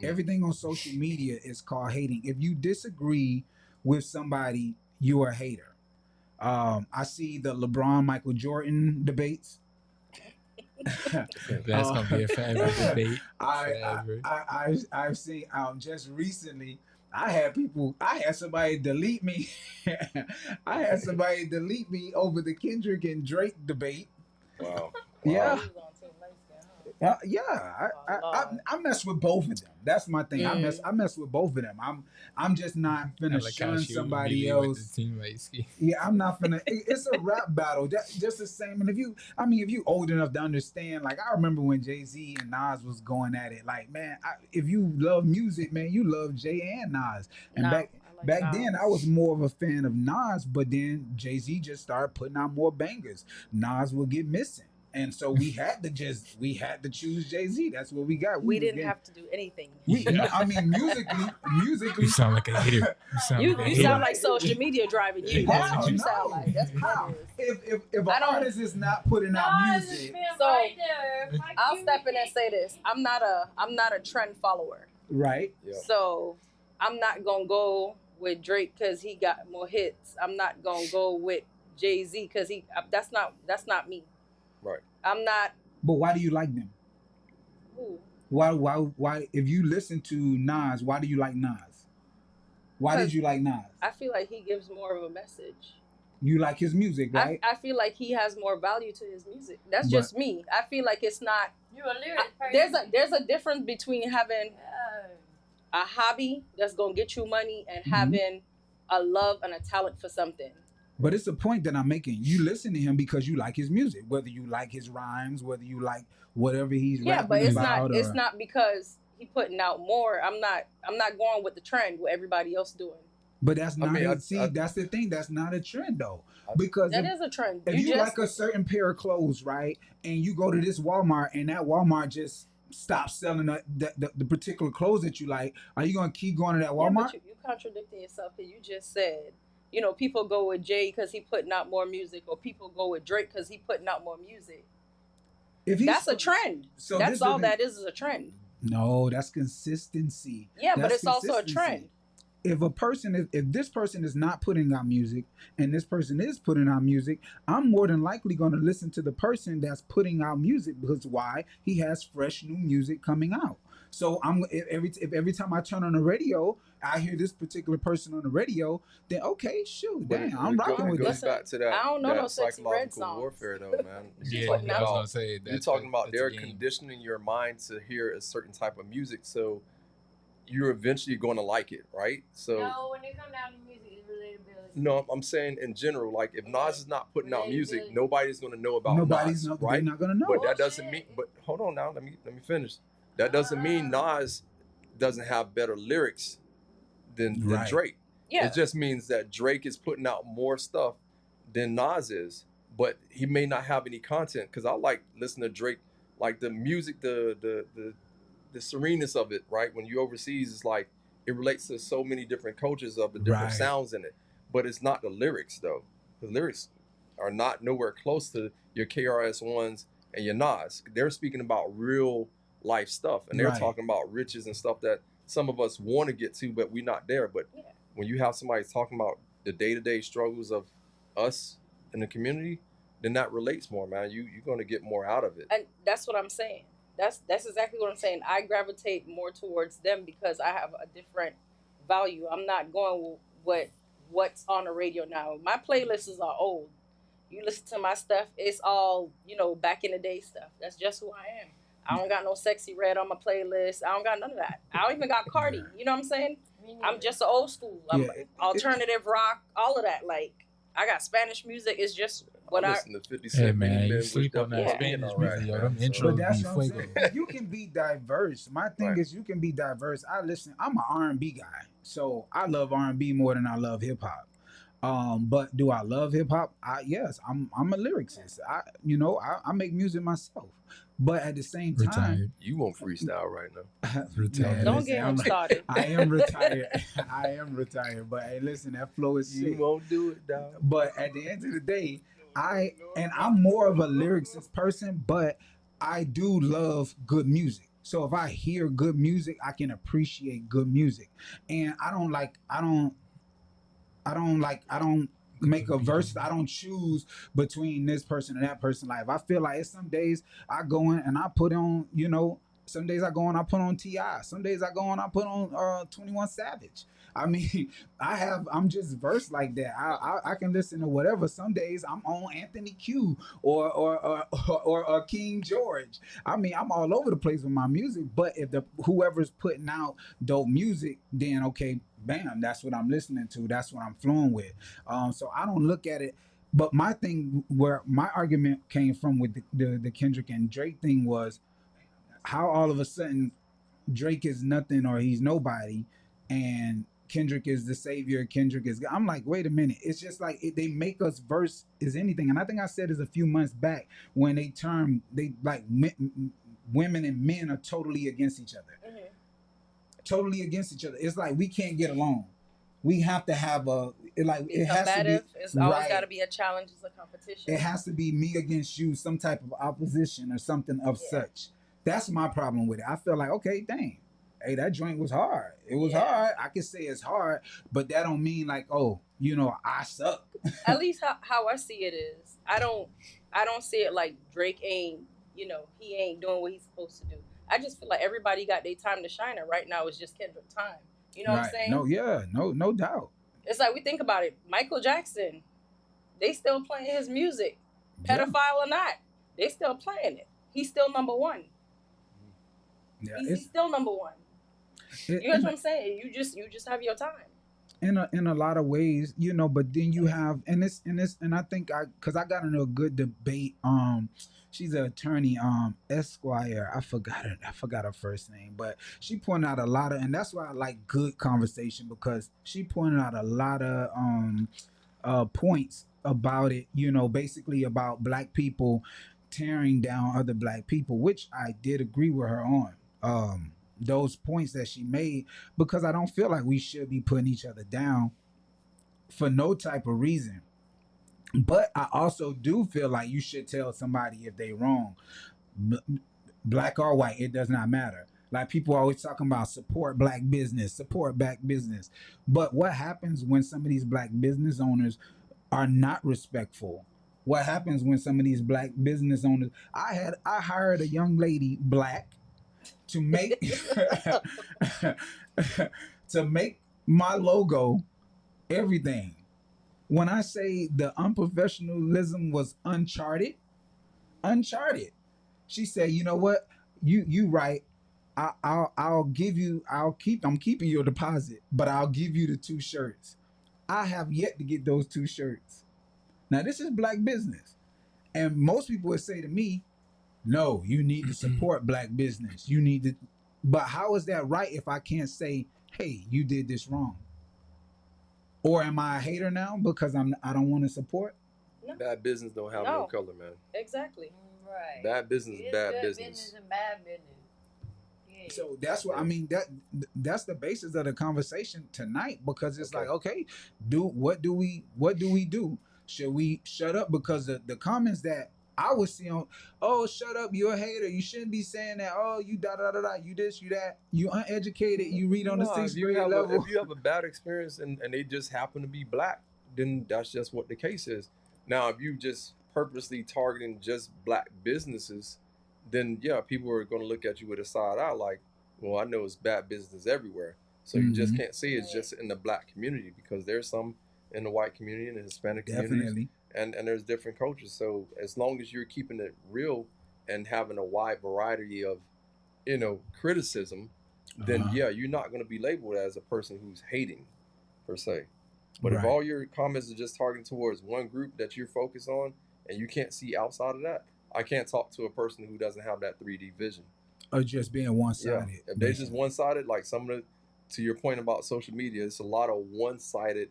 Speaker 3: Everything on social media is called hating. If you disagree with somebody, you're a hater. I see the LeBron Michael Jordan debates.
Speaker 8: That's gonna be a forever debate.
Speaker 3: I've seen just recently. I had somebody delete me. I had somebody delete me over the Kendrick and Drake debate.
Speaker 5: Wow.
Speaker 3: Yeah. I mess with both of them. That's my thing. I mess with both of them. I'm just not finna shun somebody else. Yeah, I'm not finna. It's a rap battle. That just the same. And if you old enough to understand, like I remember when Jay-Z and Nas was going at it. Like man, if you love music, man, you love Jay and Nas. And back then, I was more of a fan of Nas, but then Jay-Z just started putting out more bangers. Nas would get missing. And so we had to choose Jay-Z. That's what we got.
Speaker 4: We didn't have to do anything.
Speaker 3: I mean, musically.
Speaker 8: You sound like a hater.
Speaker 4: You sound like social media driving you. That's what you sound like. That's what it is.
Speaker 3: If an artist is not putting out music,
Speaker 4: so I'll step in and say this: I'm not a trend follower.
Speaker 3: Right.
Speaker 5: Yeah.
Speaker 4: So I'm not gonna go with Drake because he got more hits. I'm not gonna go with Jay-Z because that's not me.
Speaker 5: Right.
Speaker 4: I'm not.
Speaker 3: But why do you like them?
Speaker 4: Who?
Speaker 3: Why? If you listen to Nas, why do you like Nas? Why did you like Nas?
Speaker 4: I feel like he gives more of a message.
Speaker 3: You like his music, right?
Speaker 4: I feel like he has more value to his music. That's just me. I feel like it's not.
Speaker 7: You're a lyric.
Speaker 4: There's a difference between having a hobby that's gonna get you money and having a love and a talent for something.
Speaker 3: But it's the point that I'm making. You listen to him because you like his music, whether you like his rhymes, whether you like whatever he's rapping
Speaker 4: but it's
Speaker 3: about.
Speaker 4: It's not because he putting out more. I'm not going with the trend what everybody else doing.
Speaker 3: But that's not. That's the thing. That's not a trend though, because
Speaker 4: that is a trend.
Speaker 3: If you like a certain pair of clothes, right, and you go to this Walmart and that Walmart just stops selling the particular clothes that you like, are you gonna keep going to that Walmart?
Speaker 4: Yeah, but you contradicting yourself because you just said. You know, people go with Jay because he putting out more music, or people go with Drake because he putting out more music. That's a trend. So that's all that is a trend.
Speaker 3: No, that's consistency.
Speaker 4: Yeah, but it's also a trend.
Speaker 3: If this person is not putting out music and this person is putting out music, I'm more than likely going to listen to the person that's putting out music because why? He has fresh new music coming out. So every time I turn on the radio, I hear this particular person on the radio, then okay, shoot, damn, I'm rocking with this.
Speaker 5: Back to that,
Speaker 4: I don't know
Speaker 5: that
Speaker 4: no sexy red songs.
Speaker 5: warfare though, man.
Speaker 8: Yeah, I was gonna say
Speaker 5: you're talking about they're conditioning your mind to hear a certain type of music. So you're eventually going to like it, right? So
Speaker 7: No, when it comes down to music, it's relatability.
Speaker 5: no, I'm saying in general, like if Nas is not putting out music,
Speaker 7: Relatability.
Speaker 5: nobody's going to know about
Speaker 3: Nobody's
Speaker 5: Nas,
Speaker 3: they're
Speaker 5: right?
Speaker 3: not gonna know.
Speaker 5: But that doesn't
Speaker 7: Bullshit.
Speaker 5: mean. But hold on now, let me finish. That doesn't mean Nas doesn't have better lyrics than
Speaker 3: Right.
Speaker 5: Drake.
Speaker 4: Yeah.
Speaker 5: It just means that Drake is putting out more stuff than Nas is, but he may not have any content. Because I like listening to Drake, like the music, the sereneness of it, right? When you overseas, it's like it relates to so many different cultures of the different
Speaker 3: Right.
Speaker 5: sounds in it. But it's not the lyrics though. The lyrics are not nowhere close to your KRS Ones and your Nas. They're speaking about real life stuff, and they're
Speaker 3: Right.
Speaker 5: talking about riches and stuff that some of us want to get to, but we're not there. But
Speaker 4: Yeah.
Speaker 5: when you have somebody talking about the day-to-day struggles of us in the community, then that relates more, man. You're going to get more out of it.
Speaker 4: And that's what I'm saying. That's exactly what I'm saying. I gravitate more towards them because I have a different value. I'm not going with what's on the radio now. My playlists are old. You listen to my stuff, it's all, back in the day stuff. That's just who I am. I don't got no Sexy Red on my playlist. I don't got none of that. I don't even got Cardi. You know what I'm saying? I'm just an old school. I'm
Speaker 3: Yeah,
Speaker 4: alternative rock, all of that. Like, I got Spanish music. It's just what
Speaker 5: I
Speaker 4: I
Speaker 5: listen to 50
Speaker 8: Hey
Speaker 5: Cent.
Speaker 8: man,
Speaker 5: Many
Speaker 8: you
Speaker 5: Men,
Speaker 8: sleep
Speaker 5: which
Speaker 8: on that
Speaker 5: definitely
Speaker 8: Spanish
Speaker 5: ain't
Speaker 8: music,
Speaker 5: alright,
Speaker 8: yo.
Speaker 5: man.
Speaker 8: Them
Speaker 5: So-
Speaker 8: intros
Speaker 3: But
Speaker 8: be
Speaker 3: that's what I'm
Speaker 8: fuego.
Speaker 3: saying. You can be diverse. My thing
Speaker 5: Right.
Speaker 3: is you can be diverse. I'm an R&B guy, so I love R&B more than I love hip hop. But do I love hip hop? Yes, I'm a lyricist. I make music myself. But at the same time,
Speaker 8: Retired.
Speaker 5: You won't freestyle right now.
Speaker 8: Retired.
Speaker 3: Man,
Speaker 4: don't
Speaker 3: listen,
Speaker 4: get him
Speaker 3: I'm-
Speaker 4: started.
Speaker 3: I am retired. I am retired. But hey, listen, that flow is
Speaker 5: You
Speaker 3: sick.
Speaker 5: won't do it, dog.
Speaker 3: But at the end of the day, I'm more of a lyricist person, but I do love good music. So if I hear good music, I can appreciate good music. And I don't make a verse. I don't choose between this person and that person. Like if I feel like it's some days I go in and I put on, some days I go on, I put on T.I. Some days I go on, I put on 21 Savage. I mean, I'm just versed like that. I can listen to whatever. Some days I'm on Anthony Q or King George. I mean, I'm all over the place with my music. But if whoever's putting out dope music, then okay, bam, that's what I'm listening to. That's what I'm flowing with. So I don't look at it. But my thing, where my argument came from with the Kendrick and Drake thing was how all of a sudden Drake is nothing or he's nobody, and Kendrick is the savior. Kendrick is. I'm like, wait a minute. It's just like they make us verse is anything, and I think I said this a few months back when women and men are totally against each other.
Speaker 4: Mhm.
Speaker 3: Totally against each other. It's like we can't get along. We have to have it has
Speaker 4: Combative.
Speaker 3: to be.
Speaker 4: It's always
Speaker 3: right.
Speaker 4: got to be a challenge. It's a competition.
Speaker 3: It has to be me against you, some type of opposition or something of such. That's my problem with it. I feel like, okay, dang, hey, that joint was hard. It was hard. I can say it's hard, but that don't mean like, oh, I suck.
Speaker 4: At least how I see it is, I don't see it like Drake ain't, he ain't doing what he's supposed to do. I just feel like everybody got their time to shine, and right now it's just Kendrick time. You know what I'm saying?
Speaker 3: No doubt.
Speaker 4: It's like we think about it. Michael Jackson, they still playing his music,
Speaker 3: Yeah.
Speaker 4: pedophile or not, they still playing it. He's still number one.
Speaker 3: Yeah,
Speaker 4: He's still number one. You know what I'm saying? You just have your time.
Speaker 3: In a lot of ways, but then you have and I think because I got into a good debate. She's an attorney, Esquire. I forgot her first name, but she pointed out a lot of, and that's why I like good conversation, because she pointed out a lot of points about it. Basically about black people tearing down other black people, which I did agree with her on. Those points that she made, because I don't feel like we should be putting each other down for no type of reason. But I also do feel like you should tell somebody if they wrong, black or white, it does not matter. Like people always talking about support black business. But what happens when some of these black business owners are not respectful? What happens when some of these black business owners? I hired a young lady, black, to make my logo everything. When I say the unprofessionalism was uncharted. She said, you know what? You right. I'll give you. I'm keeping your deposit, but I'll give you the 2 shirts. I have yet to get those 2 shirts. Now this is black business, and most people would say to me, "No, you need to support black business. You need to." But how is that right if I can't say, "Hey, you did this wrong"? Or am I a hater now because I don't want to support?
Speaker 4: No,
Speaker 5: Bad business don't have no color, man.
Speaker 4: exactly.
Speaker 7: Right.
Speaker 5: Bad business
Speaker 7: It
Speaker 5: is bad
Speaker 7: good
Speaker 5: business.
Speaker 7: and bad business. Yeah.
Speaker 3: So that's what I mean. That's the basis of the conversation tonight because it's like, okay, what do we do? Should we shut up because the comments that I would see on, oh, shut up, you're a hater. You shouldn't be saying that. Oh, you da da da da. You this, you that. You uneducated. You read on the
Speaker 5: No,
Speaker 3: 6th grade level.
Speaker 5: if you have a bad experience and they just happen to be black, then that's just what the case is. Now, if you just purposely targeting just black businesses, then yeah, people are going to look at you with a side eye, like, well, I know it's bad business everywhere, so you just can't say it's just in the black community because there's some in the white community and the Hispanic communities,
Speaker 3: Definitely.
Speaker 5: and there's different cultures. So as long as you're keeping it real and having a wide variety of criticism, then yeah, you're not going to be labeled as a person who's hating per se. But if
Speaker 3: Right.
Speaker 5: all your comments are just targeting towards one group that you're focused on and you can't see outside of that, I can't talk to a person who doesn't have that 3D vision.
Speaker 3: Or just being one
Speaker 5: Yeah,
Speaker 3: sided.
Speaker 5: if they just one sided, like to your point about social media, it's a lot of one sided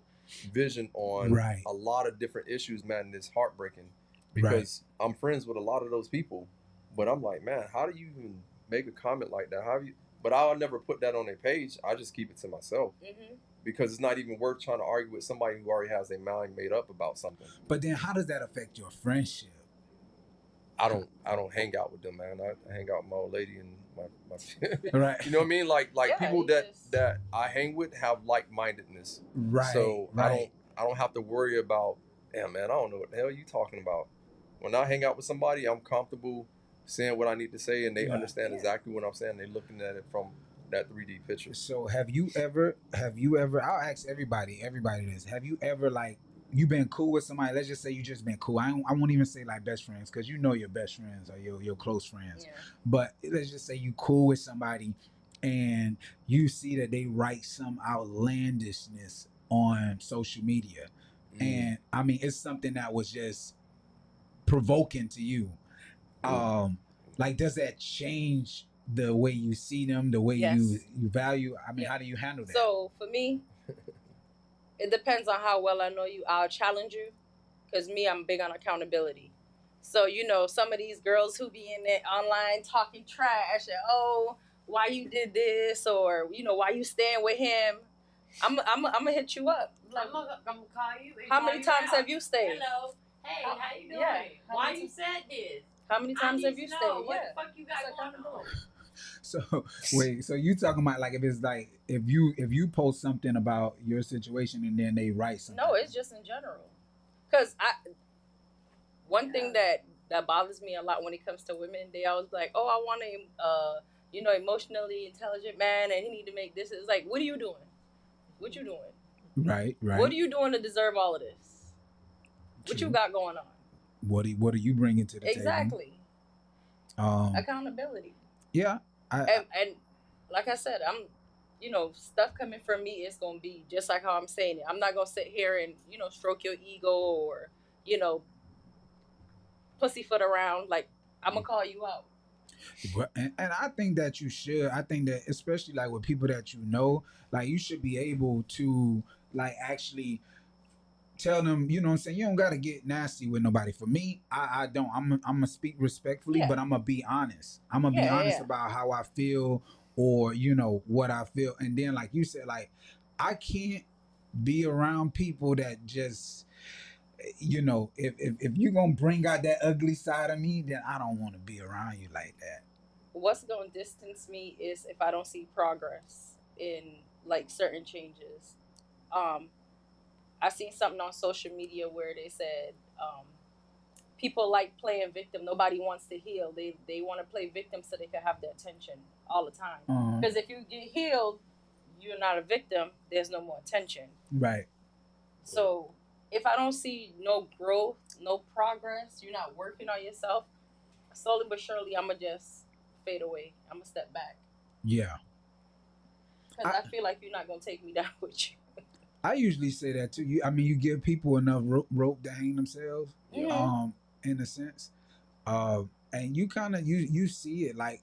Speaker 5: vision on
Speaker 3: Right.
Speaker 5: a lot of different issues, man. And it's heartbreaking because I'm friends with a lot of those people, but I'm like, man, how do you even make a comment like that? How do you? But I'll never put that on a page. I just keep it to myself because it's not even worth trying to argue with somebody who already has their mind made up about something.
Speaker 3: But then how does that affect your friendship?
Speaker 5: I don't hang out with them, man. I hang out with my old lady and my
Speaker 3: Right.
Speaker 5: You know what I mean? Like
Speaker 4: Yeah,
Speaker 5: people that I hang with have like mindedness.
Speaker 3: Right.
Speaker 5: So
Speaker 3: right.
Speaker 5: I don't have to worry about, damn man, I don't know what the hell you talking about. When I hang out with somebody, I'm comfortable saying what I need to say and they understand exactly what I'm saying. They're looking at it from that 3D picture.
Speaker 3: So have you ever I'll ask everybody this. Have you ever like you been cool with somebody? Let's just say you just been cool. I won't even say like best friends because you know your best friends or your close friends.
Speaker 4: Yeah.
Speaker 3: But let's just say you cool with somebody and you see that they write some outlandishness on social media. And I mean it's something that was just provoking to you. Like does that change the way you see them, the way you value? I mean, how do you handle that?
Speaker 4: So for me, it depends on how well I know you. I'll challenge you because me, I'm big on accountability. So some of these girls who be in it online talking trash and why you did this or why you staying with him. I'm gonna hit you up.
Speaker 7: Like, I'm gonna call you.
Speaker 4: How many times have you stayed?
Speaker 7: Hello. Hey, how you doing?
Speaker 4: Yeah.
Speaker 7: Why you said this?
Speaker 4: How many times have you stayed?
Speaker 7: What the fuck you got going on?
Speaker 3: So wait, so you talking about like if it's like if you post something about your situation and then they write something?
Speaker 4: No, it's just in general. Cause one thing that bothers me a lot when it comes to women, they always be like, oh, I want a emotionally intelligent man and he need to make this. It's like, what are you doing? What you doing?
Speaker 3: Right.
Speaker 4: What are you doing to deserve all of this? What you got going on?
Speaker 3: What are you bringing to the table?
Speaker 4: Exactly. Accountability.
Speaker 3: Yeah.
Speaker 4: And like I said, I'm, stuff coming from me is gonna be just like how I'm saying it. I'm not gonna sit here and stroke your ego or pussyfoot around. Like I'm gonna call you out.
Speaker 3: And I think that you should. I think that especially like with people that you know, like you should be able to like actually tell them, you know what I'm saying? You don't got to get nasty with nobody. For me, I don't. I'm going to speak respectfully, but I'm going to be honest. I'm going to be honest about how I feel or, what I feel. And then, like you said, like, I can't be around people that just, if you're going to bring out that ugly side of me, then I don't want to be around you like that.
Speaker 4: What's going to distance me is if I don't see progress in, like, certain changes. I seen something on social media where they said people like playing victim. Nobody wants to heal. They want to play victim so they can have the attention all the time. Because if you get healed, you're not a victim. There's no more attention.
Speaker 3: Right.
Speaker 4: So if I don't see no growth, no progress, you're not working on yourself, slowly but surely, I'm going to just fade away. I'm going to step back.
Speaker 3: Yeah.
Speaker 4: Because I feel like you're not gonna take me down with you.
Speaker 3: I usually say that too. I mean, you give people enough rope to hang themselves.
Speaker 5: Yeah.
Speaker 3: In a sense, uh, and you kind of you see it like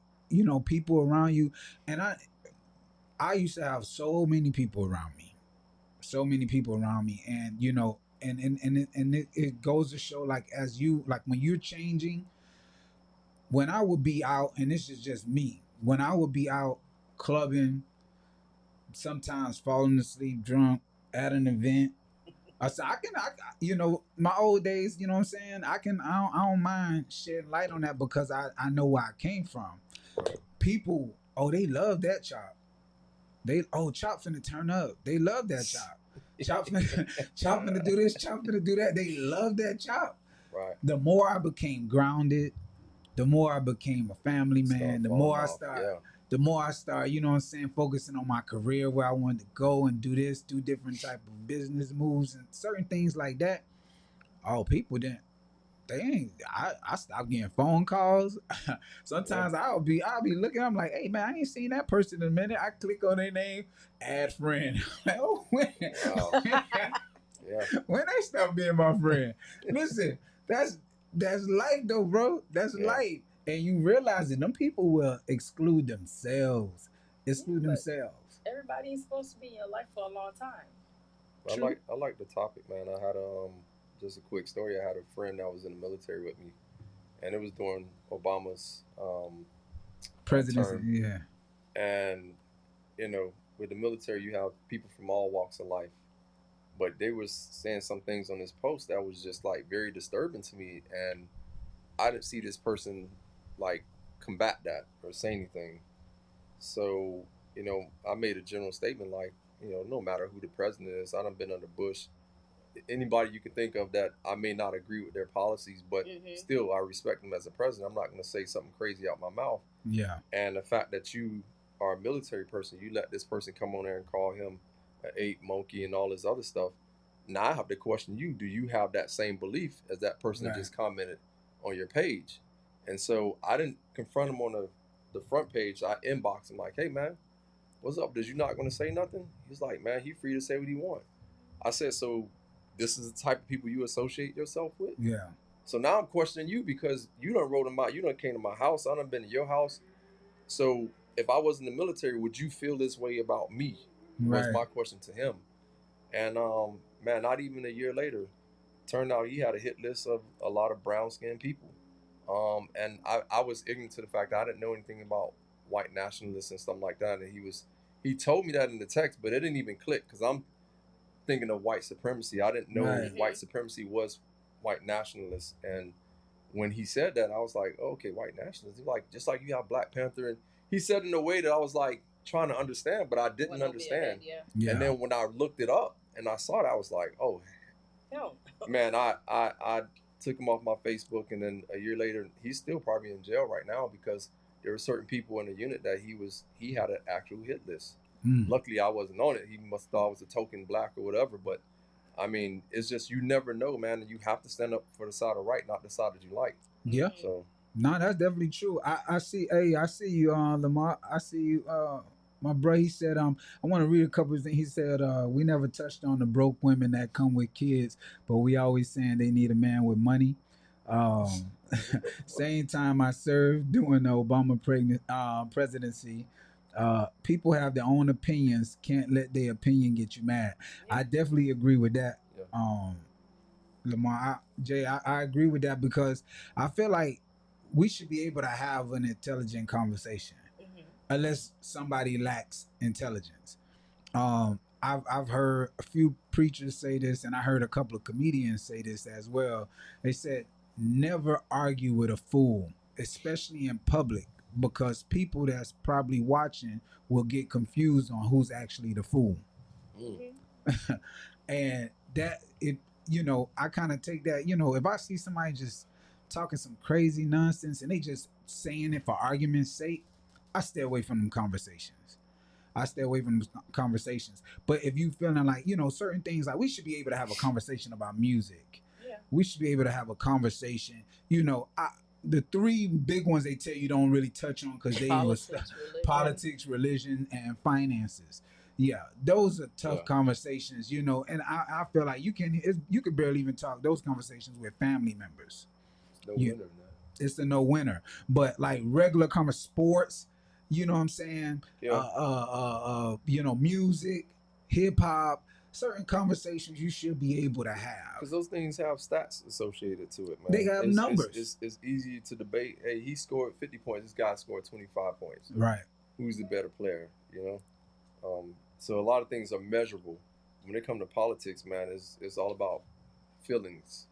Speaker 3: people around you, and I used to have so many people around me, and it goes to show like as you like when you're changing. When I would be out, and this is just me, when I would be out clubbing, sometimes falling asleep drunk at an event. I said, my old days, you know what I'm saying? I don't mind shedding light on that because I know where I came from. People, they love that chop. Chop finna turn up. They love that chop. Chop finna, chop finna do this, chop finna do that. They love that chop.
Speaker 5: Right.
Speaker 3: The more I became grounded, the more I became a family man,
Speaker 5: Start falling off. Yeah.
Speaker 3: the more I start, you know what I'm saying, focusing on my career where I wanted to go and do this, do different type of business moves and certain things like that. Oh, people didn't they ain't I stopped getting phone calls. Sometimes I'll be looking, I'm like, hey man, I ain't seen that person in a minute. I click on their name, add friend. Like, oh
Speaker 5: Wow. Yeah.
Speaker 3: when they stop being my friend. Listen, that's life though, bro. That's
Speaker 5: Yeah.
Speaker 3: life. And you realize that them people will exclude themselves. Exclude
Speaker 4: But
Speaker 3: themselves.
Speaker 4: everybody ain't supposed to be in your life for a long time.
Speaker 3: True.
Speaker 5: I like the topic, man. I had just a quick story. I had a friend that was in the military with me, and it was during Obama's
Speaker 3: Presidency,
Speaker 5: term.
Speaker 3: yeah.
Speaker 5: And with the military, you have people from all walks of life. But they was saying some things on this post that was just like very disturbing to me, and I didn't see this person like combat that or say anything. So I made a general statement like, no matter who the president is, I done been under Bush. Anybody you can think of that I may not agree with their policies, but still I respect them as a president. I'm not going to say something crazy out my mouth.
Speaker 3: Yeah.
Speaker 5: And the fact that you are a military person, you let this person come on there and call him an ape, monkey, and all this other stuff. Now I have to question you: do you have that same belief as that person that
Speaker 3: Right.
Speaker 5: just commented on your page? And so I didn't confront him on the front page. I inboxed him like, "Hey man, what's up? Did you not going to say nothing?" He's like, "Man, he free to say what he want." I said, "So this is the type of people you associate yourself with?"
Speaker 3: Yeah.
Speaker 5: So now I'm questioning you because you done wrote them out. You done came to my house. I done been to your house. So if I was in the military, would you feel this way about me? Was
Speaker 3: Right.
Speaker 5: my question to him. And man, not even a year later, turned out he had a hit list of a lot of brown skinned people. And I was ignorant to the fact that I didn't know anything about white nationalists and stuff like that. And he told me that in the text, but it didn't even click because I'm thinking of white supremacy. I didn't know
Speaker 3: Right.
Speaker 5: white supremacy was white nationalists. And when he said that, I was like, oh, okay, white nationalists. He's like, just like you have Black Panther. And he said it in a way that I was like trying to understand, but I didn't understand.
Speaker 3: Yeah.
Speaker 5: And then when I looked it up and I saw it, I was like, oh,
Speaker 4: No.
Speaker 5: man, I took him off my Facebook. And then a year later, he's still probably in jail right now because there were certain people in the unit that he had an actual hit list. Luckily, I wasn't on it. He must have thought I was a token black or whatever. But I mean, it's just you never know, man. And you have to stand up for the side of right, not the side that you like.
Speaker 3: Yeah.
Speaker 5: So
Speaker 3: No, that's definitely true. I see. Hey, I see you, Lamar. I see you, my bro. He said, I want to read a couple of things. He said, we never touched on the broke women that come with kids, but we always saying they need a man with money. Um, Same time I served during the Obama presidency. People have their own opinions. Can't let their opinion get you mad. I definitely agree with that.
Speaker 5: Yeah.
Speaker 3: Lamar, I agree with that because I feel like we should be able to have an intelligent conversation, unless somebody lacks intelligence. I've heard a few preachers say this, and I heard a couple of comedians say this as well. They said, never argue with a fool, especially in public, because people that's probably watching will get confused on who's actually the fool. And that it I kind of take that, if I see somebody just talking some crazy nonsense and they just saying it for argument's sake, I stay away from them conversations. I stay away from conversations. But if you feeling like, certain things, like we should be able to have a conversation about music.
Speaker 4: Yeah.
Speaker 3: We should be able to have a conversation. the three big ones they tell you don't really touch on because they was
Speaker 4: Politics, religion.
Speaker 3: politics, religion, and finances. Yeah, those are tough
Speaker 5: Yeah.
Speaker 3: conversations, you know. And I feel like you could barely even talk those conversations with family members.
Speaker 5: It's no
Speaker 3: You,
Speaker 5: winner in that.
Speaker 3: it's a no winner. But like regular kind of sports, you know what I'm saying?
Speaker 5: Yeah.
Speaker 3: You know, music, hip hop, certain conversations you should be able to have.
Speaker 5: Because those things have stats associated to it, man.
Speaker 3: They have numbers.
Speaker 5: It's easy to debate. Hey, he scored 50 points. This guy scored 25 points.
Speaker 3: Right.
Speaker 5: Who's the better player? You know. So a lot of things are measurable. When it comes to politics, man, it's all about feelings.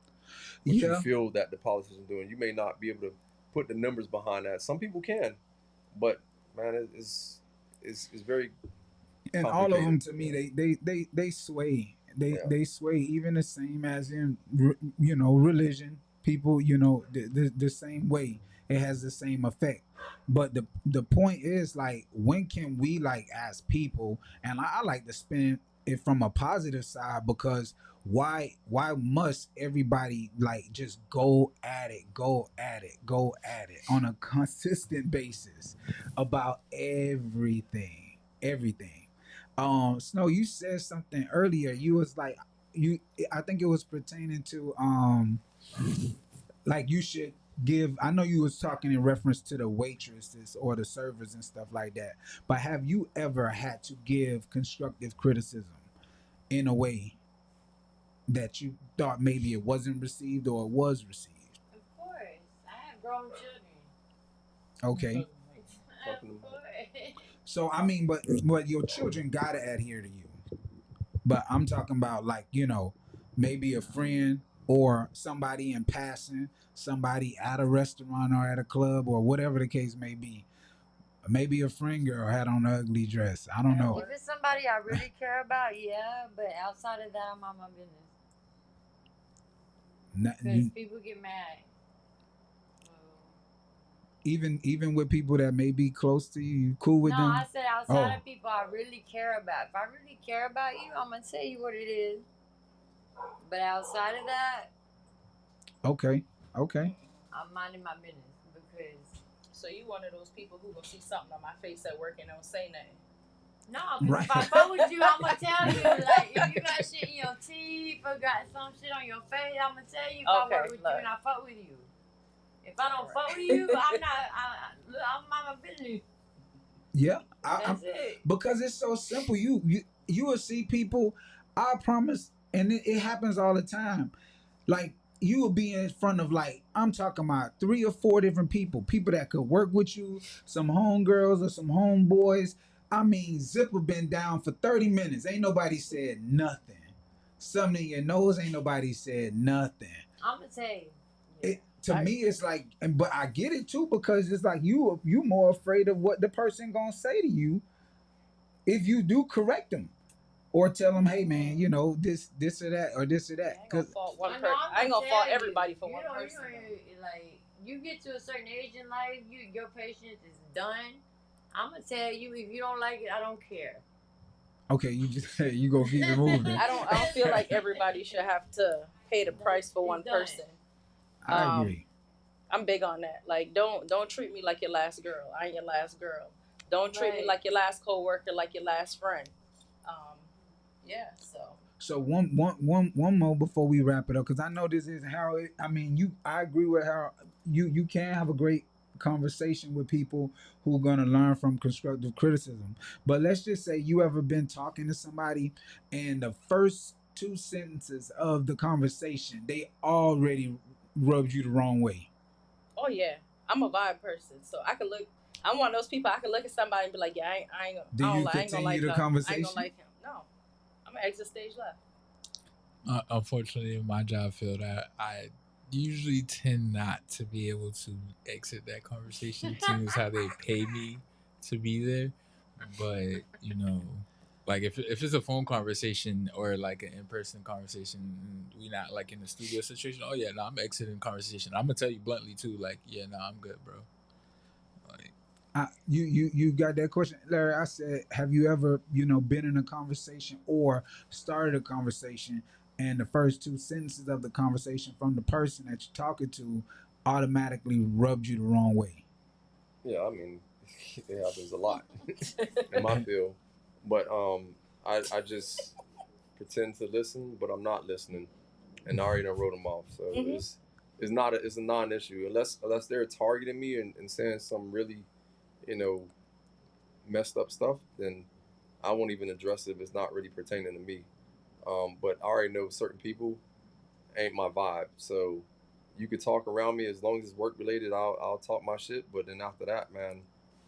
Speaker 5: What you feel that the politicians are doing. You may not be able to put the numbers behind that. Some people can, but man, it's very.
Speaker 3: And all of them to me, they sway. They sway even the same as in you know religion. People, you know, the same way. It has the same effect. But the point is like when can we like as people, and I like to spin it from a positive side because why must everybody like just go at it on a consistent basis about everything. Snow, you said something earlier. You was like I think it was pertaining to like you should give. I know you was talking in reference to the waitresses or the servers and stuff like that, but have you ever had to give constructive criticism in a way that you thought maybe it wasn't received or it was received?
Speaker 7: Of course, I have grown children.
Speaker 3: Okay.
Speaker 7: Of course.
Speaker 3: So I mean, but your children gotta adhere to you. But I'm talking about like, you know, maybe a friend or somebody in passing, somebody at a restaurant or at a club or whatever the case may be. Maybe a friend girl had on an ugly dress. I don't know.
Speaker 7: If it's somebody I really care about, yeah, but outside of that, I'm on my business. Because people get mad.
Speaker 3: Even with people that may be close to you, you cool with them?
Speaker 7: No, I said outside of people I really care about. If I really care about you, I'm gonna tell you what it is. But outside of that,
Speaker 3: okay,
Speaker 7: I'm minding my business because.
Speaker 4: So you one of those people who gonna see something on my face at work and don't say nothing?
Speaker 7: No, because if I fuck with you, I'm gonna tell you. Like if you got shit in your teeth or got some shit on your face, I'm gonna tell you if I work with you and I fuck with you. If I don't fuck with you, I'm on my business.
Speaker 3: Yeah,
Speaker 7: That's it.
Speaker 3: Because it's so simple. You will see people. I promise, and it happens all the time. Like you will be in front of like I'm talking about 3 or 4 different people that could work with you, some homegirls or some homeboys. I mean, zipper been down for 30 minutes. Ain't nobody said nothing. Something in your nose, ain't nobody said nothing.
Speaker 7: I'm gonna tell you.
Speaker 3: To me, it's like, but I get it too because it's like you more afraid of what the person gonna say to you if you do correct them or tell them, hey man, you know this or that or this or that.
Speaker 4: I ain't gonna fault one person. I ain't gonna fault everybody for one person.
Speaker 7: Like you get to a certain age in life, your patience is done. I'm gonna tell you if you don't like it, I don't care.
Speaker 3: Okay, you go keep it moving.
Speaker 4: I don't feel like everybody should have to pay the price for one person.
Speaker 3: I agree.
Speaker 4: I'm big on that. Like, don't treat me like your last girl. I ain't your last girl. Don't treat me like your last coworker, like your last friend. Yeah.
Speaker 3: So one more before we wrap it up, because I know this is how. I mean, I agree with how you can have a great conversation with people who are gonna learn from constructive criticism. But let's just say you ever been talking to somebody, and the first 2 sentences of the conversation they already rubbed you the wrong way.
Speaker 4: Oh yeah, I'm a vibe person, so I can look. I'm one of those people. I can look at somebody and be like, yeah, I ain't gonna.
Speaker 3: Do you continue the conversation?
Speaker 4: I ain't gonna like him. No, I'm gonna exit stage left.
Speaker 8: Unfortunately, in my job field, I usually tend not to be able to exit that conversation. Seeing as how they pay me to be there, but you know. Like if it's a phone conversation or like an in-person conversation, we not like in the studio situation. Oh yeah, no, I'm exiting conversation. I'm gonna tell you bluntly too. Like yeah, no, I'm good, bro. Like
Speaker 3: you got that question, Larry? I said, have you ever been in a conversation or started a conversation, and the first 2 sentences of the conversation from the person that you're talking to automatically rubbed you the wrong way?
Speaker 5: Yeah, I mean, it happens a lot in my field, but I just pretend to listen, but I'm not listening, and I already done wrote them off. So it's a non-issue unless they're targeting me and saying some really, you know, messed up stuff. Then I won't even address it if it's not really pertaining to me. But I already know certain people ain't my vibe. So you could talk around me as long as it's work related. I'll talk my shit. But then after that, man,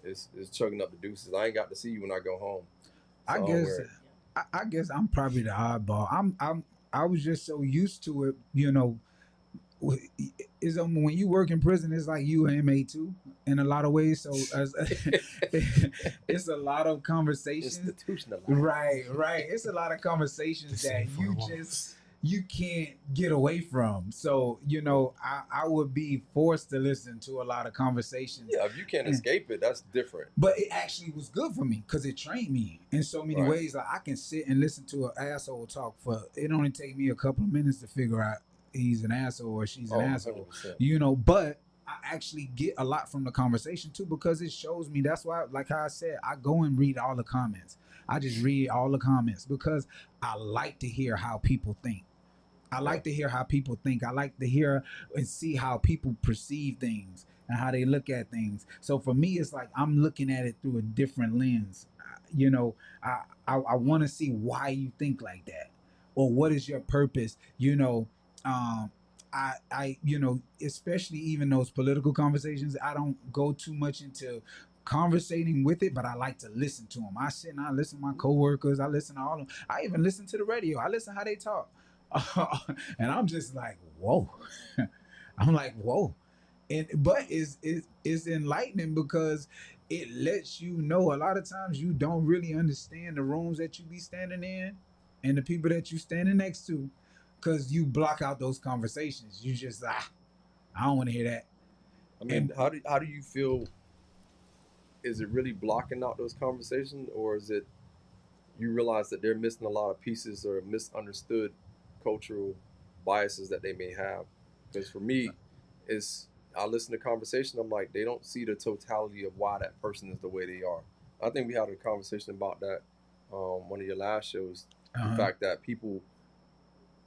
Speaker 5: it's chugging up the deuces. I ain't got to see you when I go home.
Speaker 3: I
Speaker 5: So I'm
Speaker 3: guess
Speaker 5: weird.
Speaker 3: I guess I'm probably the oddball. I was just so used to it, is when you work in prison, it's like you an inmate too in a lot of ways. So as it's a lot of conversations.
Speaker 5: Institutionalized.
Speaker 3: Right. It's a lot of conversations that you can't get away from. So I would be forced to listen to a lot of conversations.
Speaker 5: Yeah, if you can't escape it, that's different.
Speaker 3: But it actually was good for me because it trained me in so many ways. Like I can sit and listen to an asshole talk for it only take me a couple of minutes to figure out he's an asshole or she's an asshole.
Speaker 5: 100%.
Speaker 3: But I actually get a lot from the conversation too because it shows me. That's why, like how I said, I go and read all the comments. I just read all the comments because I like to hear how people think. I like to hear how people think. I like to hear and see how people perceive things and how they look at things. So for me, it's like I'm looking at it through a different lens. I want to see why you think like that, or what is your purpose. Especially even those political conversations, I don't go too much into conversating with it, but I like to listen to them. I sit and I listen to my coworkers. I listen to all of them. I even listen to the radio. I listen how they talk. And I'm just like, whoa. I'm like, whoa. But it's enlightening because it lets you know a lot of times you don't really understand the rooms that you be standing in and the people that you standing next to because you block out those conversations. You just I don't want to hear that.
Speaker 5: I mean, how do you feel? Is it really blocking out those conversations, or is it you realize that they're missing a lot of pieces or misunderstood cultural biases that they may have? Because for me, is I listen to conversation, I'm like, they don't see the totality of why that person is the way they are. I think we had a conversation about that one of your last shows. The fact that people,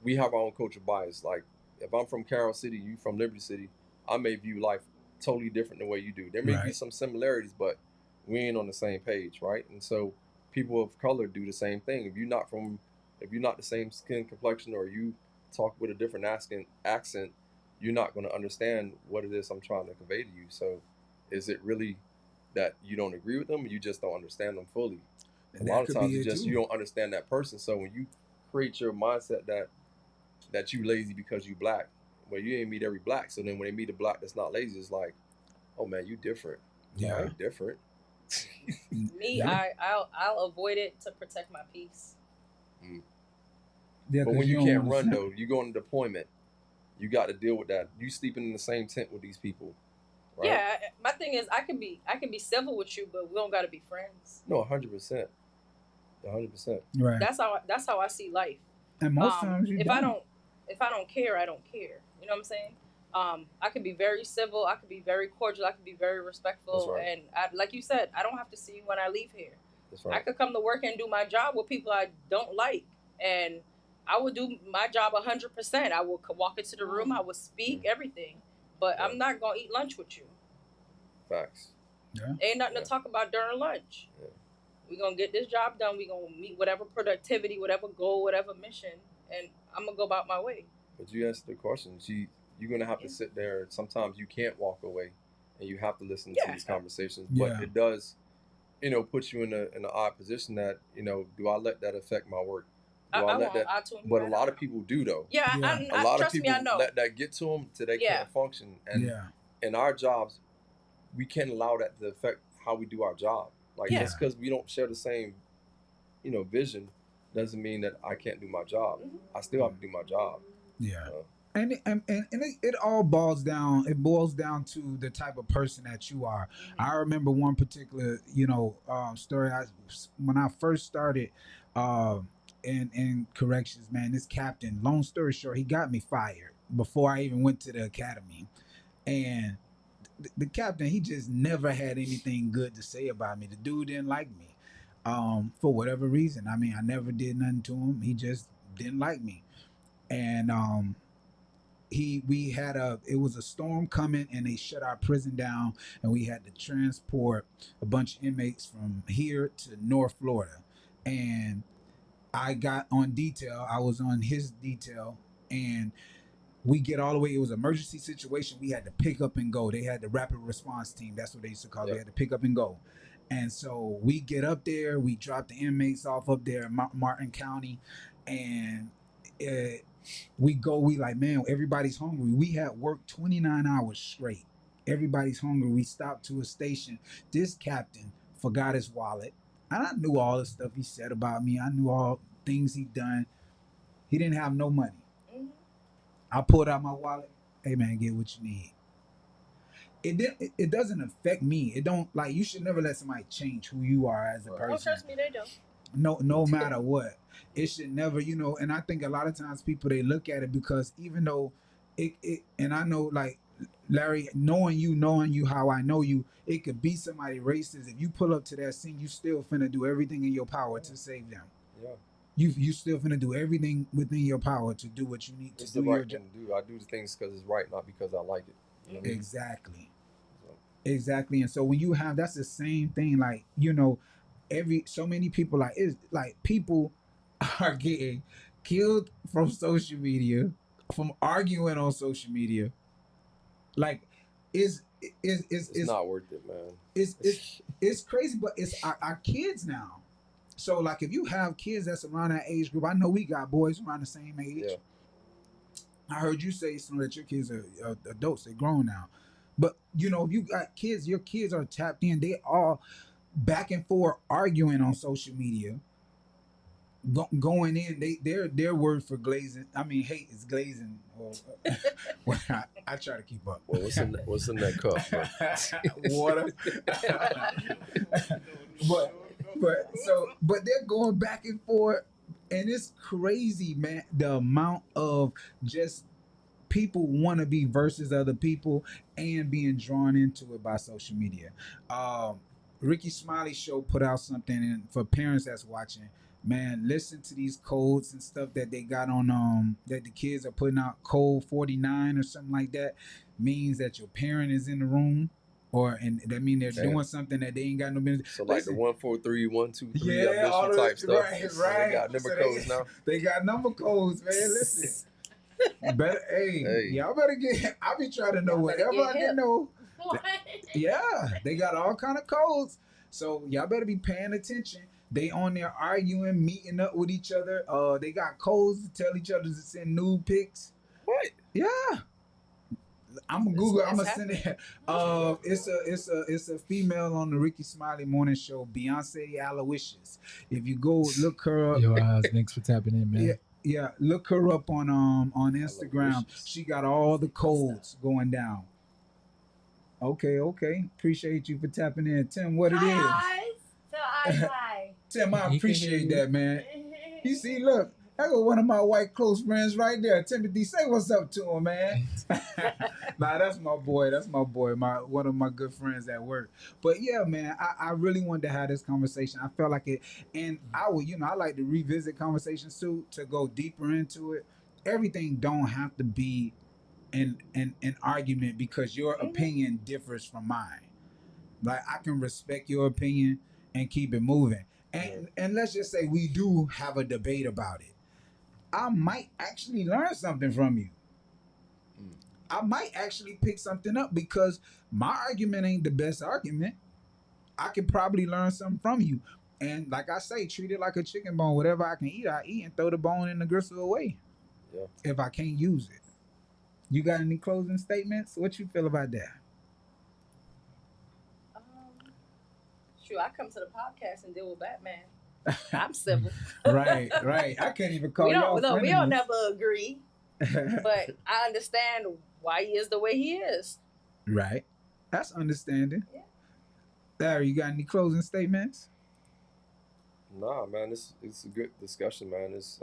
Speaker 5: we have our own cultural bias. Like, if I'm from Carroll City, you from Liberty City, I may view life totally different the way you do. There may be some similarities, but we ain't on the same page, right? And so people of color do the same thing. If you're not the same skin complexion, or you talk with a different accent, you're not going to understand what it is I'm trying to convey to you. So, is it really that you don't agree with them, or you just don't understand them fully? A lot of times, it's just you don't understand that person. So when you create your mindset that you lazy because you black, well, you ain't meet every black. So then when they meet a black that's not lazy, it's like, oh man, you different.
Speaker 3: Yeah,
Speaker 5: I ain't different.
Speaker 4: Me, I'll avoid it to protect my peace.
Speaker 3: Yeah,
Speaker 5: but when you can't run though, you go on deployment, you got to deal with that. You sleeping in the same tent with these people, right?
Speaker 4: Yeah, my thing is I can be civil with you, but we don't got to be friends.
Speaker 5: No, 100%, 100%.
Speaker 3: Right.
Speaker 4: That's how I see life.
Speaker 3: And most times
Speaker 4: if I don't care, I don't care. You know what I'm saying? I can be very civil. I can be very cordial. I can be very respectful.
Speaker 5: Right.
Speaker 4: And like you said, I don't have to see you when I leave here.
Speaker 5: That's right.
Speaker 4: I could come to work and do my job with people I don't like, and I will do my job 100%. I will walk into the room. I will speak everything, but I'm not gonna eat lunch with you.
Speaker 5: Facts.
Speaker 3: Yeah.
Speaker 4: Ain't nothing to talk about during lunch. Yeah. We're gonna get this job done. We're gonna meet whatever productivity, whatever goal, whatever mission, and I'm gonna go about my way.
Speaker 5: But you answered the question. You're gonna have to sit there. Sometimes you can't walk away, and you have to listen to these conversations. But it does, put you in an odd position that, do I let that affect my work?
Speaker 4: I
Speaker 5: let that? But a lot of people do though.
Speaker 4: Yeah,
Speaker 5: a lot of people
Speaker 4: me, I know.
Speaker 5: let that get to them till they can't function. And in our jobs, we can't allow that to affect how we do our job. Like just because we don't share the same, vision, doesn't mean that I can't do my job. I still have to do my job.
Speaker 3: Yeah. And it all boils down. It boils down to the type of person that you are. I remember one particular, story. When I first started in corrections, man, this captain. Long story short, he got me fired before I even went to the academy. And the captain, he just never had anything good to say about me. The dude didn't like me, for whatever reason. I mean, I never did nothing to him. He just didn't like me. And we had it was a storm coming, and they shut our prison down, and we had to transport a bunch of inmates from here to North Florida. And I got on detail. I was on his detail, and we get all the way. It was an emergency situation. We had to pick up and go. They had the rapid response team. That's what they used to call it. They had to pick up and go. And so we get up there. We drop the inmates off up there in Martin County, and we go. We like, man, everybody's hungry. We had worked 29 hours straight. Everybody's hungry. We stopped to a station. This captain forgot his wallet, and I knew all the stuff he said about me. I knew all things he done. He didn't have no money. I pulled out my wallet. Hey man, get what you need. It doesn't affect me. It don't, like, you should never let somebody change who you are as a person.
Speaker 4: Oh, trust me, they don't.
Speaker 3: No matter what. It should never, and I think a lot of times people, they look at it because even though it and I know, like, Larry, knowing you how I know you, it could be somebody racist. If you pull up to that scene, you still finna do everything in your power to save them.
Speaker 5: Yeah.
Speaker 3: You still finna do everything within your power to do what you need to do.
Speaker 5: It's the right thing to do. I do the things because it's right, not because I like it. You know what I mean?
Speaker 3: Exactly.
Speaker 5: So.
Speaker 3: Exactly. And so when you have, that's the same thing. Like, so many people, like, it's like people are getting killed from social media, from arguing on social media. Like, it's
Speaker 5: not worth it, man.
Speaker 3: It's crazy, but it's our kids now. So, like, if you have kids that's around that age group, I know we got boys around the same age.
Speaker 5: Yeah.
Speaker 3: I heard you say some that your kids are adults, they're grown now. But, if you got kids, your kids are tapped in. They are back and forth arguing on social media. Going in, their word for glazing, I mean, hate is glazing. Well, I try to keep up.
Speaker 5: Well, what's in that cup?
Speaker 3: Water. but they're going back and forth, and it's crazy, man. The amount of just people want to be versus other people and being drawn into it by social media. Ricky Smiley's show put out something, and for parents that's watching, man, listen to these codes and stuff that they got on that the kids are putting out. Code 49 or something like that means that your parent is in the room, and that mean they're doing something that they ain't got no business.
Speaker 5: So like the 1 4 3 1 2 3 all the type stuff. Right. They got number codes now.
Speaker 3: They got number codes, man. Listen. Hey, y'all better get. I be trying to know whatever I can know.
Speaker 7: What?
Speaker 3: Yeah, they got all kind of codes, so y'all better be paying attention. They on there arguing, meeting up with each other. They got codes to tell each other to send nude pics.
Speaker 5: What?
Speaker 3: Yeah. I'm gonna Google. I'm gonna send it. It's a female on the Ricky Smiley Morning Show, Beyonce Aloysius. If you go look her up.
Speaker 8: Yo, thanks for tapping in, man.
Speaker 3: Yeah, look her up on Instagram. She got all the codes going down. Okay. Appreciate you for tapping in, Tim. What it is?
Speaker 7: So hi.
Speaker 3: Tim, I appreciate that, man. You see, look, I got one of my white close friends right there. Timothy, say what's up to him, man. Nah, that's my boy. One of my good friends at work. But yeah, man, I really wanted to have this conversation. I felt like it, and I would, I like to revisit conversations too, to go deeper into it. Everything don't have to be an argument because your opinion differs from mine. Like, I can respect your opinion and keep it moving. And let's just say we do have a debate about it. I might actually learn something from you. I might actually pick something up because my argument ain't the best argument. I could probably learn something from you. And like I say, treat it like a chicken bone. Whatever I can eat, I eat, and throw the bone and the gristle away.
Speaker 5: Yeah.
Speaker 3: If I can't use it. You got any closing statements? What you feel about that?
Speaker 4: Shoot, I come to the podcast and deal with Batman. I'm civil.
Speaker 3: Right. I can't even call y'all frenemies.
Speaker 4: We don't never agree, but I understand why he is the way he is.
Speaker 3: Right. That's understanding.
Speaker 4: Yeah.
Speaker 3: Larry, you got any closing statements?
Speaker 5: Nah, man, it's a good discussion, man. It's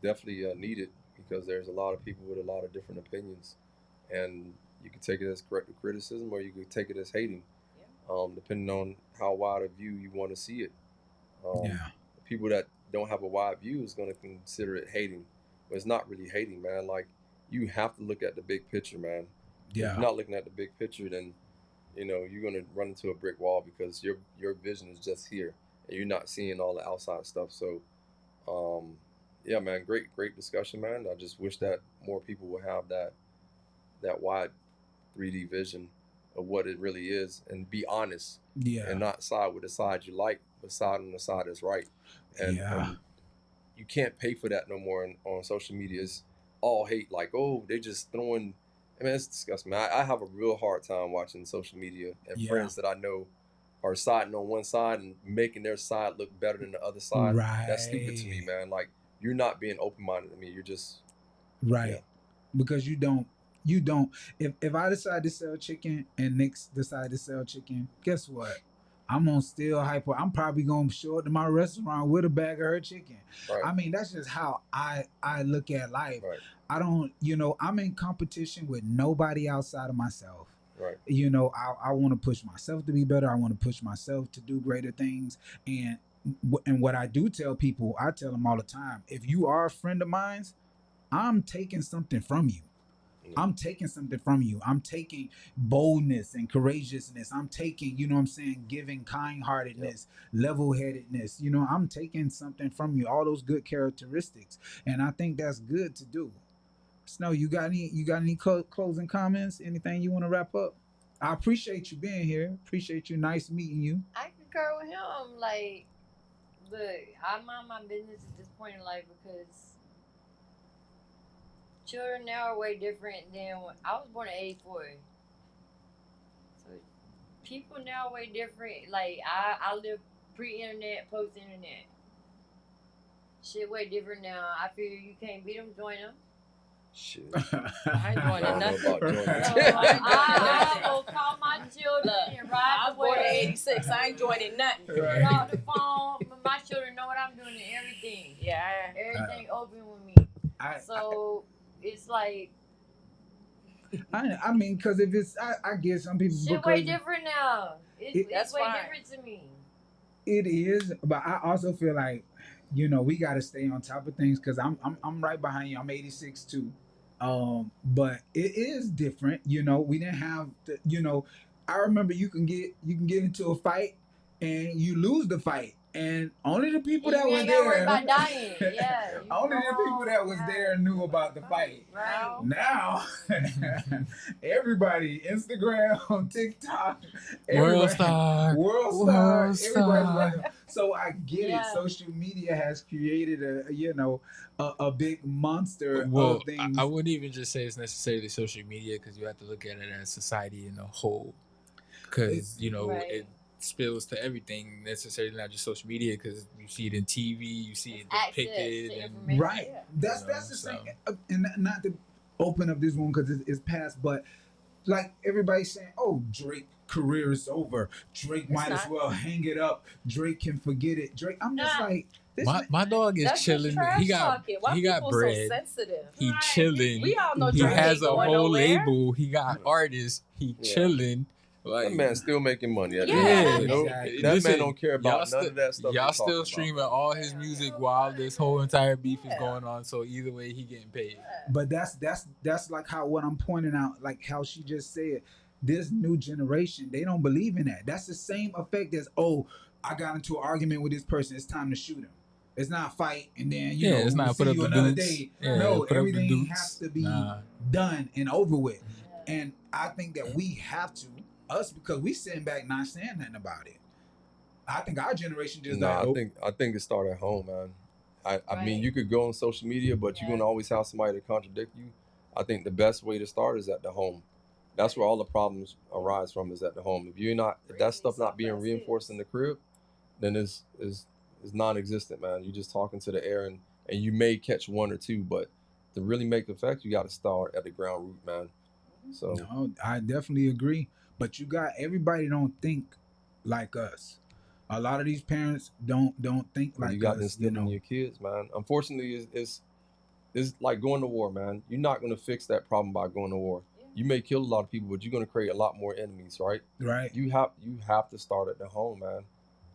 Speaker 5: definitely needed because there's a lot of people with a lot of different opinions, and You could take it as corrective criticism, or you could take it as hating,
Speaker 4: Yeah.
Speaker 5: depending on how wide a view you want to see it.
Speaker 3: Yeah.
Speaker 5: People that don't have a wide view is going to consider it hating, but it's not really hating, man. Like, you have to look at the big picture, man. If
Speaker 3: Yeah.
Speaker 5: you're not looking at the big picture, then you're going to run into a brick wall because your vision is just here and you're not seeing all the outside stuff. So, yeah, man, great discussion, man. I just wish that more people would have that wide 3D vision of what it really is and be honest
Speaker 3: Yeah.
Speaker 5: and not side with the side you like, but side on the side that's right. And you can't pay for that no more on social media. It's all hate, like, oh, they just throwing. I mean, it's disgusting, man. I have a real hard time watching social media, and friends that I know are siding on one side and making their side look better than the other side.
Speaker 3: Right.
Speaker 5: That's stupid to me, man. Like, you're not being open-minded to me. You're just
Speaker 3: right. Because you don't if I decide to sell chicken and Nick's decide to sell chicken, guess what? I'm gonna still hyper. I'm probably gonna show up to my restaurant with a bag of her chicken.
Speaker 5: Right.
Speaker 3: I mean, that's just how I look at life.
Speaker 5: Right.
Speaker 3: I don't, I'm in competition with nobody outside of myself.
Speaker 5: Right.
Speaker 3: I want to push myself to be better. I want to push myself to do greater things. And what I do tell people, I tell them all the time, if you are a friend of mine, I'm taking something from you. I'm taking something from you. I'm taking boldness and courageousness. I'm taking, giving kind-heartedness, level-headedness. I'm taking something from you, all those good characteristics. And I think that's good to do. Snow, you got any closing comments? Anything you want to wrap up? I appreciate you being here. Appreciate you. Nice meeting you.
Speaker 7: I concur with him. Like, look, I mind my business at this point in life because children now are way different than when I was born in '84. So people now are way different. Like I live pre-internet, post-internet. Shit way different now. I figure you can't beat them, join them.
Speaker 5: Shit.
Speaker 4: I ain't joining nothing.
Speaker 7: I will call my children and ride
Speaker 4: I'm born in '86. I ain't joining nothing.
Speaker 7: Get off the phone. My children know what I'm doing and everything.
Speaker 4: Yeah.
Speaker 7: Everything open with me. It's like.
Speaker 3: I mean, because if it's, I get some people.
Speaker 7: Shit way different now. It's way
Speaker 4: fine.
Speaker 7: different to me.
Speaker 3: It is, but I also feel like, we got to stay on top of things because I'm right behind you. I'm 86 too. But it is different. We didn't have the, I remember you can get into a fight and you lose the fight. And only the people that were there,
Speaker 7: about dying. Yeah,
Speaker 3: only the people that was there knew about the fight.
Speaker 7: Right.
Speaker 3: Now, everybody, Instagram, TikTok,
Speaker 8: World Star,
Speaker 3: everybody's like, so I get it. Social media has created a big monster of things.
Speaker 8: I wouldn't even just say it's necessarily social media because you have to look at it as society in a whole. Because it spills to everything, necessarily not just social media, because you see it in TV, you see it depicted, and
Speaker 3: right. That's the thing. And not to open up this one because it's past, but like everybody's saying, "Oh, Drake career is over. Drake might as well hang it up. Drake can forget it." Drake, I'm just like.
Speaker 8: My dog is chilling. He got bread.
Speaker 4: So sensitive?
Speaker 8: He chilling.
Speaker 4: We all know
Speaker 8: he
Speaker 4: Drake
Speaker 8: has a whole label. He got
Speaker 5: Yeah.
Speaker 8: artists. He chilling. Like,
Speaker 5: That man's still making money.
Speaker 8: Yeah,
Speaker 3: exactly.
Speaker 5: That man don't care about none of that stuff.
Speaker 8: Y'all still streaming all his music while this whole entire beef is going on. So either way, he getting paid.
Speaker 3: But that's like how what I'm pointing out, like how she just said, this new generation, they don't believe in that. That's the same effect as, oh, I got into an argument with this person, it's time to shoot him. It's not a fight and then
Speaker 8: it's not put up
Speaker 3: you
Speaker 8: the
Speaker 3: another
Speaker 8: dukes.
Speaker 3: day.
Speaker 8: Yeah,
Speaker 3: no,
Speaker 8: put up the
Speaker 3: everything
Speaker 8: dukes.
Speaker 3: has to be done and over with. And I think that we have to, us, because we sitting back not saying nothing about it. I think our generation just
Speaker 5: I think it started at home, man. I mean, you could go on social media, but you're gonna always have somebody to contradict you. I think the best way to start is at the home. That's where all the problems arise from, is at the home. If that stuff not being reinforced in the crib, then it's non-existent, man. You're just talking to the air, and you may catch one or two, but to really make effect, you got to start at the ground root, man. So
Speaker 3: no, I definitely agree. But everybody don't think like us. A lot of these parents don't think like us.
Speaker 5: You got to instill in your kids, man. Unfortunately, it's like going to war, man. You're not going to fix that problem by going to war. you may kill a lot of people, but you're gonna create a lot more enemies, right?
Speaker 3: Right.
Speaker 5: You have to start at the home, man.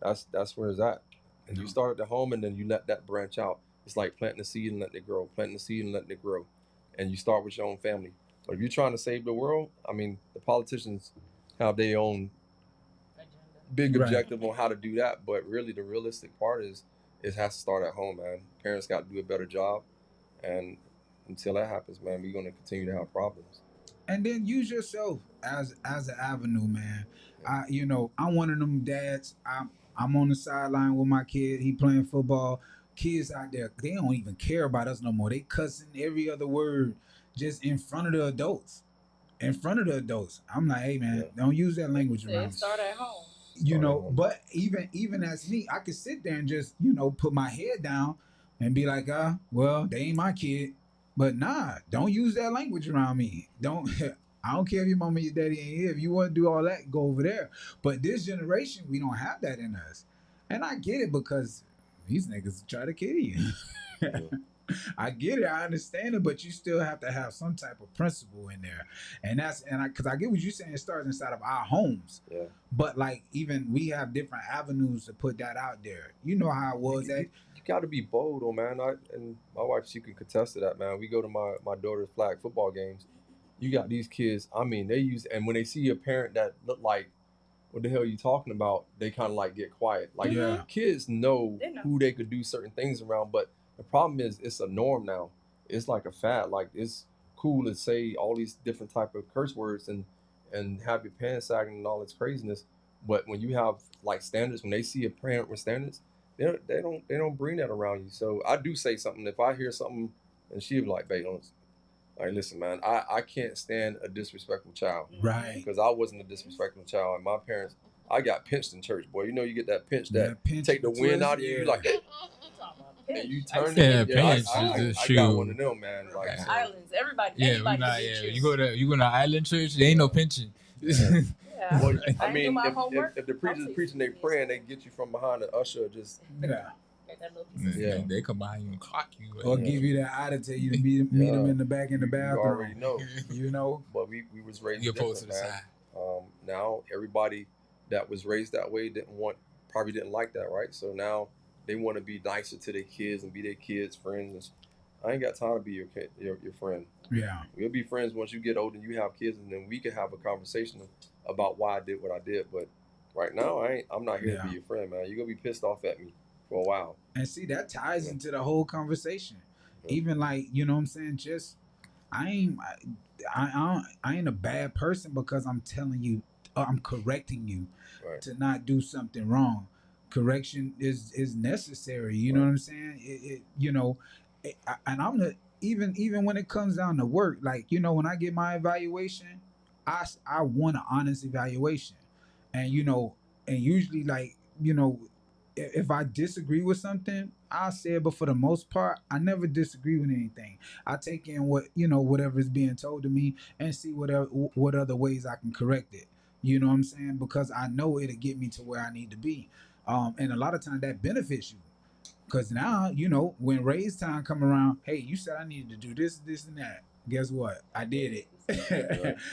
Speaker 5: That's where it's at. And you start at the home, and then you let that branch out. It's like planting a seed and letting it grow, planting a seed and letting it grow, and you start with your own family. But if you're trying to save the world, I mean, the politicians have their own big objective on how to do that, but really the realistic part is it has to start at home, man. Parents got to do a better job, and until that happens, man, we're gonna continue to have problems.
Speaker 3: And then use yourself as an avenue, man. I'm one of them dads. I'm on the sideline with my kid. He playing football. Kids out there, they don't even care about us no more. They cussing every other word just in front of the adults. In front of the adults. I'm like, hey man, don't use that language around me.
Speaker 4: Start at home.
Speaker 3: But even as me, I could sit there and just, put my head down and be like, well, they ain't my kid. But nah, don't use that language around me. Don't I don't care if your mama and your daddy ain't here. If you want to do all that, go over there. But this generation, we don't have that in us. And I get it because these niggas try to kill you. I get it, I understand it, but you still have to have some type of principle in there, because I get what you're saying. It starts inside of our homes, but like even we have different avenues to put that out there. You know how it was
Speaker 5: You got to be bold, oh man. And my wife, she can contest to that, man. We go to my daughter's flag football games. You got these kids. I mean, and when they see a parent that look like, what the hell are you talking about? They kind of like get quiet. Like kids know who they could do certain things around, but the problem is it's a norm now. It's like a fad. Like it's cool to say all these different type of curse words and have your pants sagging and all this craziness. But when you have like standards, when they see a parent with standards, they don't bring that around you. So I do say something. If I hear something and she be like, babe, like, listen, man, I can't stand a disrespectful child.
Speaker 3: Right.
Speaker 5: Because I wasn't a disrespectful child. And my parents, I got pinched in church, boy. You know, you get that pinch that take the wind out of you. Like, and you turn it.
Speaker 8: Pinch.
Speaker 5: I got one of them, man. Like, so.
Speaker 4: Islands, everybody.
Speaker 8: You go to island church, there ain't no pinching.
Speaker 5: Well, I mean, if the preacher's preaching, they praying, they get you from behind the usher, just
Speaker 8: they come behind you and clock you,
Speaker 3: or give you that attitude. You to meet them in the back in the bathroom.
Speaker 5: You already know, But we was raised
Speaker 8: opposed
Speaker 5: different,
Speaker 8: to the
Speaker 5: man. Now everybody that was raised that way probably didn't like that, right? So now they want to be nicer to their kids and be their kids' friends. I ain't got time to be your friend.
Speaker 3: Yeah,
Speaker 5: we'll be friends once you get older and you have kids, and then we can have a conversation about why I did what I did. But right now, I'm not here to be your friend, man. You're gonna be pissed off at me for a while.
Speaker 3: And see, that ties into the whole conversation. Even like, you know what I'm saying? Just I ain't a bad person because I'm telling you, I'm correcting you to not do something wrong. Correction is necessary. You know what I'm saying? And I'm the even when it comes down to work, like, when I get my evaluation, I want an honest evaluation, and and usually, like, if I disagree with something, I'll say it. But for the most part, I never disagree with anything. I take in whatever is being told to me and see what other ways I can correct it. You know what I'm saying? Because I know it'll get me to where I need to be. And a lot of times that benefits you. Because now, when raise time come around, hey, you said I needed to do this, this, and that. Guess what? I did it.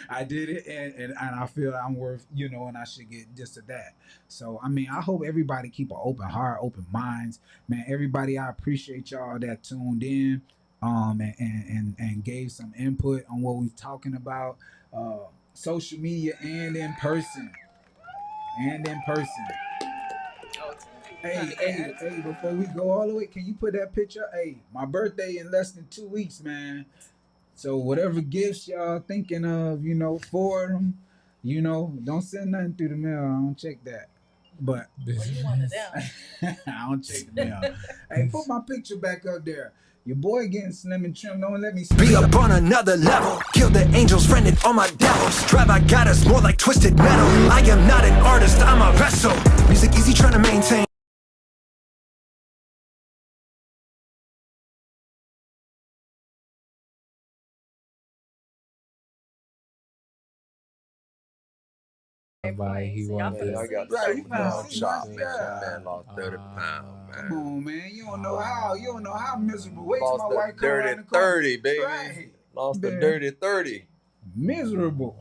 Speaker 3: I did it, and I feel I'm worth, and I should get this or that. So, I mean, I hope everybody keep an open heart, open minds. Man, everybody, I appreciate y'all that tuned in and gave some input on what we're talking about. Social media and in person. Hey, before we go all the way, can you put that picture? Hey, my birthday in less than 2 weeks, man. So whatever gifts y'all thinking of, for them, don't send nothing through the mail. I don't check that. But
Speaker 4: you want it down.
Speaker 3: I don't check the mail. Hey, put my picture back up there. Your boy getting slim and trim. Don't let me
Speaker 6: be up on another level. Kill the angels, friended all my devils. Drive, I got us more like twisted metal. I am not an artist, I'm a vessel. Music easy trying to maintain.
Speaker 8: He wanted
Speaker 5: I got man, lost 30 pounds, man.
Speaker 3: Come on, man. You don't know how miserable. Wait till
Speaker 5: Lost
Speaker 3: my wife come around the corner.
Speaker 5: 30, baby.
Speaker 3: Right.
Speaker 5: Lost the dirty 30.
Speaker 3: Miserable.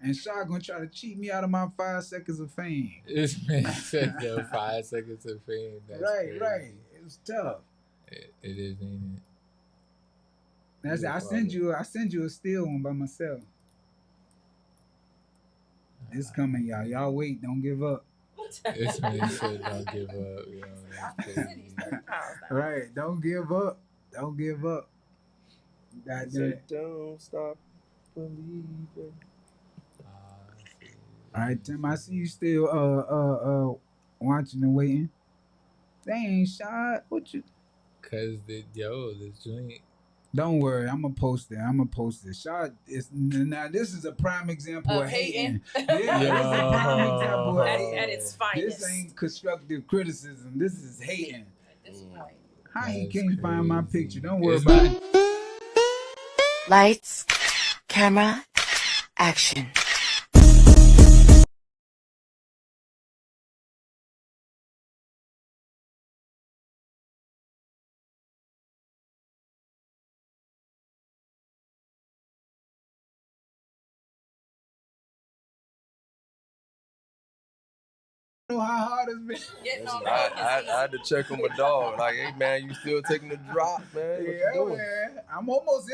Speaker 3: And Shaw gonna try to cheat me out of my 5 seconds of fame.
Speaker 8: This man said the 5 seconds of fame. That's
Speaker 3: right.
Speaker 8: crazy.
Speaker 3: It was tough.
Speaker 8: It is, ain't it?
Speaker 3: That's it. I send you a still one by myself. It's coming, y'all. Y'all wait. Don't give up.
Speaker 8: This man said don't give up. Yo, that's crazy.
Speaker 3: Right. Don't give up. Don't give up.
Speaker 5: Don't stop believing.
Speaker 3: All right, Tim. I see you still watching and waiting. They ain't shot. What you?
Speaker 8: Cause this joint.
Speaker 3: Don't worry, I'm gonna post it. Shot is now. This is a prime example of hating. Yeah, this is a prime example of hating.
Speaker 4: At its finest.
Speaker 3: This ain't constructive criticism. This is hating.
Speaker 4: At this point.
Speaker 3: How he
Speaker 8: That's
Speaker 3: can't find my
Speaker 8: crazy.
Speaker 3: picture? Don't worry about it.
Speaker 9: Lights, camera, action.
Speaker 3: Know how hard it's been.
Speaker 5: I had to check on my dog. Like, hey man, you still taking the drop, man? What you doing?
Speaker 3: Man. I'm almost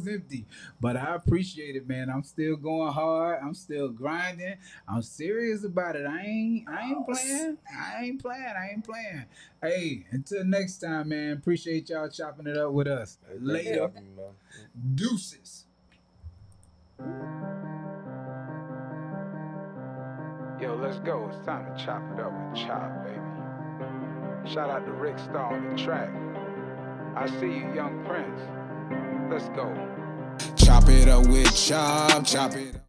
Speaker 3: empty. But I appreciate it, man. I'm still going hard. I'm still grinding. I'm serious about it. I ain't playing. I ain't playing. Hey, until next time, man. Appreciate y'all chopping it up with us.
Speaker 5: Hey,
Speaker 3: Later.
Speaker 5: thank you, man.
Speaker 3: Deuces.
Speaker 2: Yo, let's go. It's time to chop it up with Chop, baby. Shout out to Rick Star on the track. I see you, young Prince. Let's go. Chop it up with Chop it up.